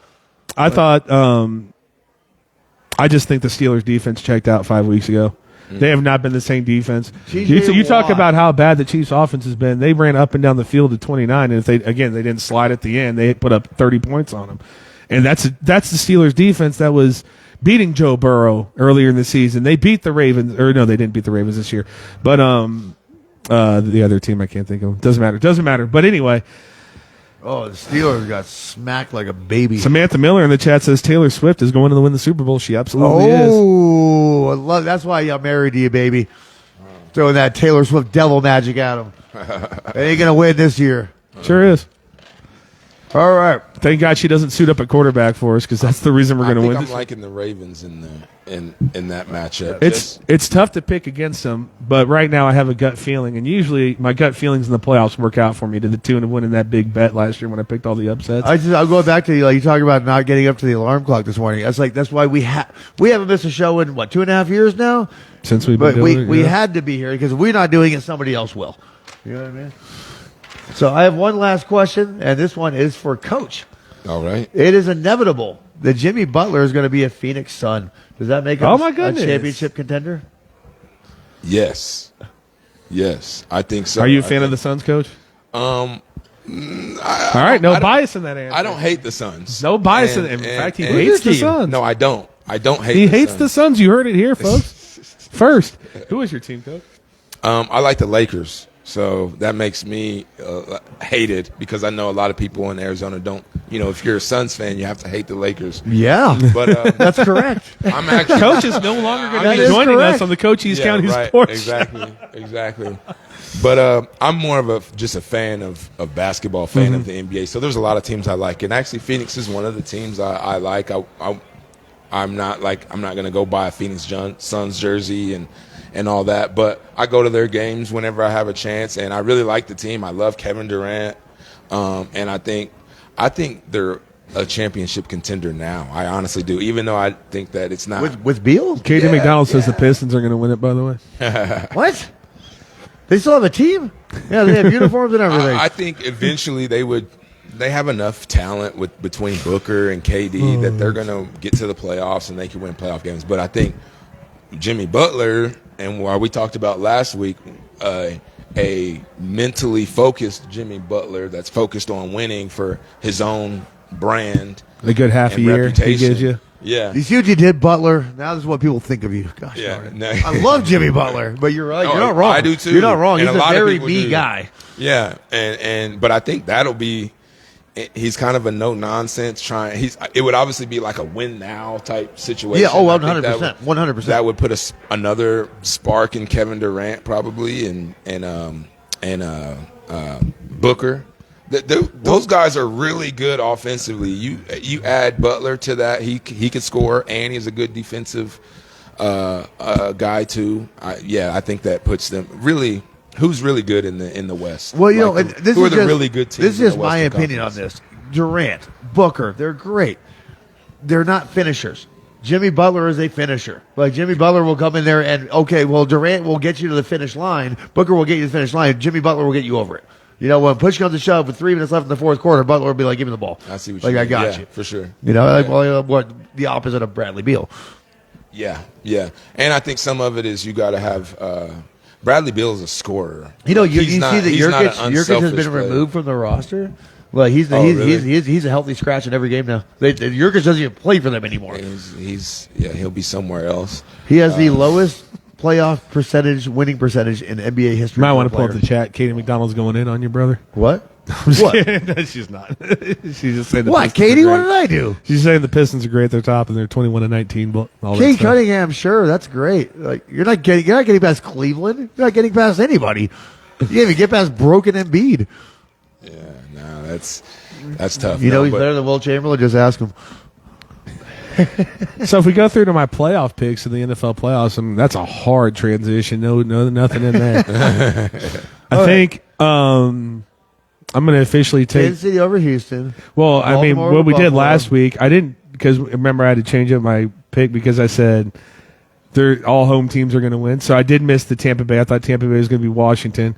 I just think the Steelers defense checked out 5 weeks ago. They have not been the same defense. You talk about how bad the Chiefs' offense has been. They ran up and down the field at 29, and if they didn't slide at the end, they put up 30 points on them. And that's the Steelers' defense that was beating Joe Burrow earlier in the season. They beat the Ravens, or no, they didn't beat the Ravens this year. But the other team I can't think of. Doesn't matter. But anyway. Oh, the Steelers got smacked like a baby. Samantha Miller in the chat says Taylor Swift is going to win the Super Bowl. She absolutely is. Oh, I love, that's why I'm married to you, baby. Throwing that Taylor Swift devil magic at him. They ain't going to win this year. Sure is. All right. Thank God she doesn't suit up at quarterback for us because that's the reason we're going to win. I'm liking the Ravens in that matchup. It's tough to pick against them, but right now I have a gut feeling, and usually my gut feelings in the playoffs work out for me to the tune of winning that big bet last year when I picked all the upsets. I'll go back to you talking about not getting up to the alarm clock this morning. That's why we haven't missed a show in 2.5 years now since we've been doing it. We had to be here because if we're not doing it, somebody else will. You know what I mean? So I have one last question, and this one is for Coach. All right. It is inevitable that Jimmy Butler is going to be a Phoenix Sun. Does that make him a championship contender? Yes, I think so. Are you a fan of the Suns, Coach? All right, no bias in that answer. I don't hate the Suns. No bias in fact, he hates the Suns. No, I don't. I don't hate. He hates the Suns. You heard it here, folks. First, who is your team, Coach? I like the Lakers. So that makes me hated because I know a lot of people in Arizona don't. If you're a Suns fan, you have to hate the Lakers. Yeah, but that's correct. I'm actually Coach is no longer going to be joining us on the Cochise County Sports. Exactly. But I'm more of just a fan of basketball, fan of the NBA. So there's a lot of teams I like, and actually Phoenix is one of the teams I like. I'm not going to go buy a Phoenix Suns jersey and all that, but I go to their games whenever I have a chance, and I really like the team. I love Kevin Durant, and I think they're a championship contender now. I honestly do, even though I think that it's not. With Beal? Katie McDonald says the Pistons are going to win it, by the way. What? They still have a team? Yeah, they have uniforms and everything. I think eventually they have enough talent between Booker and KD that they're going to get to the playoffs and they can win playoff games. But I think Jimmy Butler, and what we talked about last week, a mentally focused Jimmy Butler that's focused on winning for his own brand. A good half a year he gives you. Yeah. You see what you did, Butler? Now this is what people think of you. Gosh, yeah. I love Jimmy Butler, but you're right. You're not wrong. I do too. You're not wrong. And He's a very me guy. Yeah, but I think that'll be. He's kind of a no nonsense it would obviously be like a win now type situation. Yeah, 100%, 100%. That would put another spark in Kevin Durant probably, and Booker. Those guys are really good offensively. You add Butler to that, he could score, and he's a good defensive guy too. I think that puts them really. Who's really good in the West? Well, who are the really good teams? This is just my opinion on this. Durant, Booker, they're great. They're not finishers. Jimmy Butler is a finisher. Like Jimmy Butler will come in there and Durant will get you to the finish line. Booker will get you to the finish line. Jimmy Butler will get you over it. When push comes to shove with 3 minutes left in the fourth quarter, Butler will be like, "Give me the ball." I see what you mean. I got you for sure. What the opposite of Bradley Beal. Yeah, and I think some of it is you got to have. Bradley Beal is a scorer. You see that Jurkic has been removed from the roster. Well, he's a healthy scratch in every game now. Jurkic doesn't even play for them anymore. He'll be somewhere else. He has the lowest playoff winning percentage in NBA history. Might want to pull up the chat. Katie McDonald's going in on you, brother. What? What? No, she's not. She's just saying. What, Katie? What did I do? She's saying the Pistons are great. They're top, and they're 21-19. Kate Cunningham, sure, that's great. Like you're not getting past Cleveland. You're not getting past anybody. You can't even get past broken Embiid. Yeah, no, that's tough. He's better than Will Chamberlain. Just ask him. So if we go through to my playoff picks in the NFL playoffs, that's a hard transition. No, nothing in there. I think. I'm going to officially take Kansas City over Houston. Well, Baltimore, I mean, what we did last week, I didn't, because remember I had to change up my pick because I said all home teams are going to win. So I did miss the Tampa Bay. I thought Tampa Bay was going to be Washington.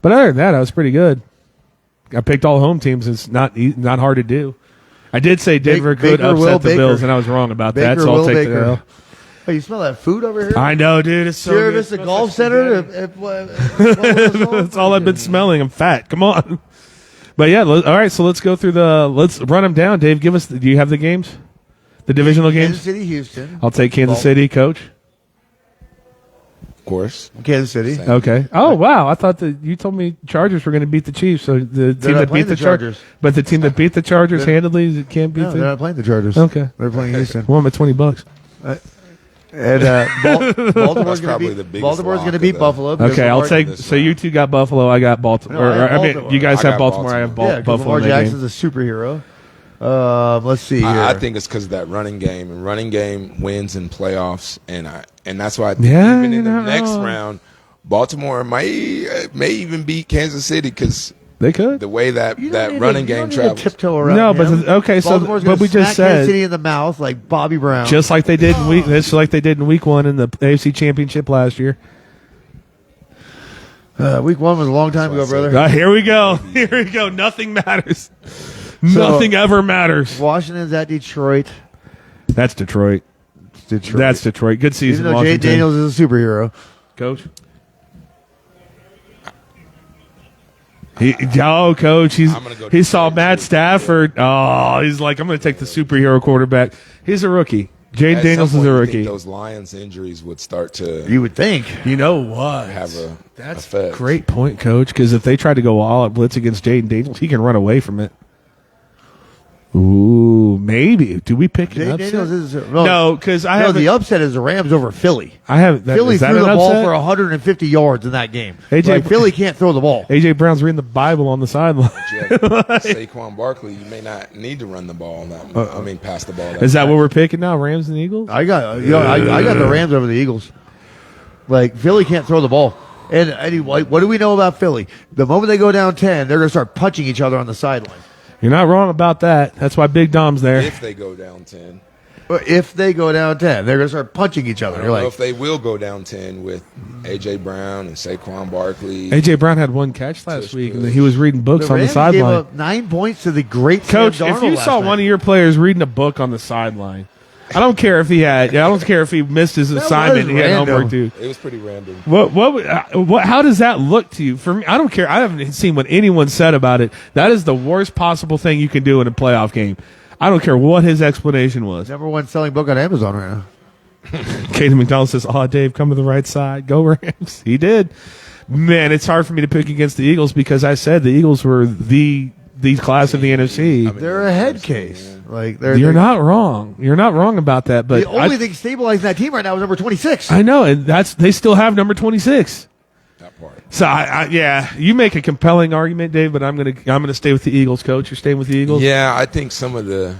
But other than that, I was pretty good. I picked all home teams. It's not hard to do. I did say Denver could upset the Bills, and I was wrong about that, so I'll take the L. Oh, you smell that food over here? I know, dude. It's so Sierra Vista Golf Center? That's all I've been smelling. I'm fat. Come on. But yeah, all right. So let's go through let's run them down. Dave, do you have the games? The divisional games? Kansas City, Houston. I'll take Kansas City, Coach. Of course. Kansas City. Same. Okay. Oh, wow. I thought that you told me Chargers were going to beat the Chiefs. So the team that beat the Chargers. But the team that beat the Chargers handily can't beat No, they're not playing the Chargers. Okay. They're playing Houston. Well, I'm at $20. And Baltimore's going to beat Buffalo. Okay, I'll take. So you two got Buffalo. I got Baltimore. No, I have mean, you guys have Baltimore. I have Buffalo. Lamar Jackson's a superhero. Let's see here. I think it's because of that running game, and running game wins in playoffs, and that's why I think Yeah, even in the you're not next wrong. round, Baltimore may even beat Kansas City because They could. the way that running game travels. Tiptoe around. No, him. but okay. So, Baltimore's but gonna we just smack Kansas said City in the mouth like Bobby Brown. just like they did in week 1 in the AFC Championship last year. Week 1 was a long time ago, brother. Here we go. Here we go. Nothing matters. Nothing ever matters. Washington's at Detroit. That's Detroit. That's Detroit. Good season, Even though Jay Washington. Daniels is a superhero. Coach. Coach. He saw Matt Stafford. Oh, he's like, I'm going to take the superhero quarterback. He's a rookie. Jay Daniels is a rookie. Those Lions injuries would start to. You would think. You know what? Have a That's effect. great point, Coach. Because if they try to go all out blitz against Jaden Daniels, he can run away from it. Ooh, maybe. Do we pick an upset? No, because I have the upset is the Rams over Philly. I have Philly is that threw an the ball upset? for 150 yards in that game. AJ Philly can't throw the ball. AJ Brown's reading the Bible on the sideline. Saquon Barkley, you may not need to run the ball. Pass the ball. Is that what we're picking now? Rams and Eagles? I got the Rams over the Eagles. Like Philly can't throw the ball. And anyway, what do we know about Philly? The moment they go down 10, they're going to start punching each other on the sideline. You're not wrong about that. That's why Big Dom's there. If they go down 10. If they go down 10, they're going to start punching each other. I don't know if they will go down 10 with A.J. Brown and Saquon Barkley. A.J. Brown had one catch last week, and he was reading books on the Rams sideline. gave up 9 points to the great Coach, Sam Darnold if you last saw night. one of your players reading a book on the sideline, I don't care if he missed his assignment and he had homework too. It was pretty random. What? How does that look to you? For me, I don't care. I haven't seen what anyone said about it. That is the worst possible thing you can do in a playoff game. I don't care what his explanation was. Number 1 selling book on Amazon right now. Katie McDonald says, "Oh, Dave, come to the right side. Go Rams." He did. Man, it's hard for me to pick against the Eagles because I said the Eagles were the class of the NFC. They're a head case. You're not wrong. You're not wrong about that. But the only thing stabilizing that team right now is number 26. I know, and they still have number 26. That part. So you make a compelling argument, Dave. But I'm gonna stay with the Eagles, Coach. You're staying with the Eagles. Yeah, I think some of the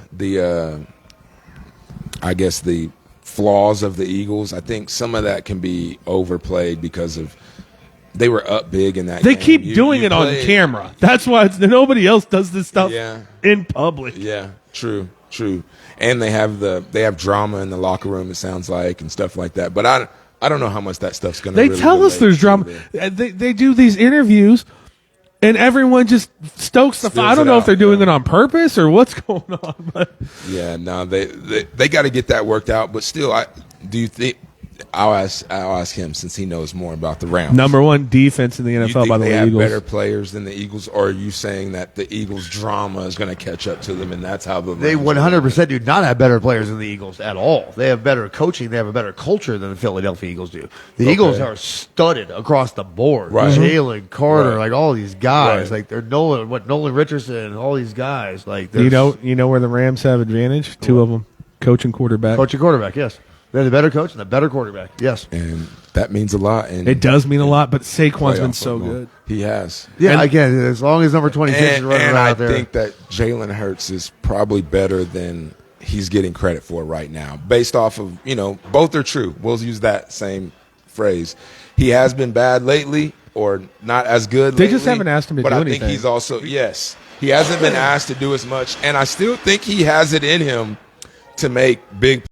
flaws of the Eagles. I think some of that can be overplayed because of. They were up big in that They game. keep doing it on camera. That's why nobody else does this stuff in public. Yeah, true. And they have drama in the locker room, it sounds like, and stuff like that. But I don't know how much that stuff's going to They tell us there's drama. They do these interviews, and everyone just stokes the fire. I don't know if they're doing it on purpose or what's going on. But yeah, no, they got to get that worked out. But still, do you think – I'll ask him since he knows more about the Rams. Number 1 defense in the NFL by the Eagles. Eagles. Better players than the Eagles, or are you saying that the Eagles' drama is going to catch up to them, and that's how They 100% do not have better players than the Eagles at all. They have better coaching. They have a better culture than the Philadelphia Eagles do. The Eagles are studded across the board. Right. Jalen Carter, Right. like all these guys, Right. like they're Nolan Richardson, all these guys. Like You know where the Rams have advantage? 2 of them, coach and quarterback. coach and quarterback. Yes, they're the better coach and the better quarterback. Yes. And that means a lot. And It does mean a lot, but Saquon's been playoff so football. good. He has. Yeah, And- again, as long as number 26 is running And around I out there. think that Jalen Hurts is probably better than he's getting credit for right now. Based off of, both are true. We'll use that same phrase. He has been bad lately or not as good They lately. just haven't asked him to but do I anything. think he's also, yes, he hasn't been asked to do as much. And I still think he has it in him to make big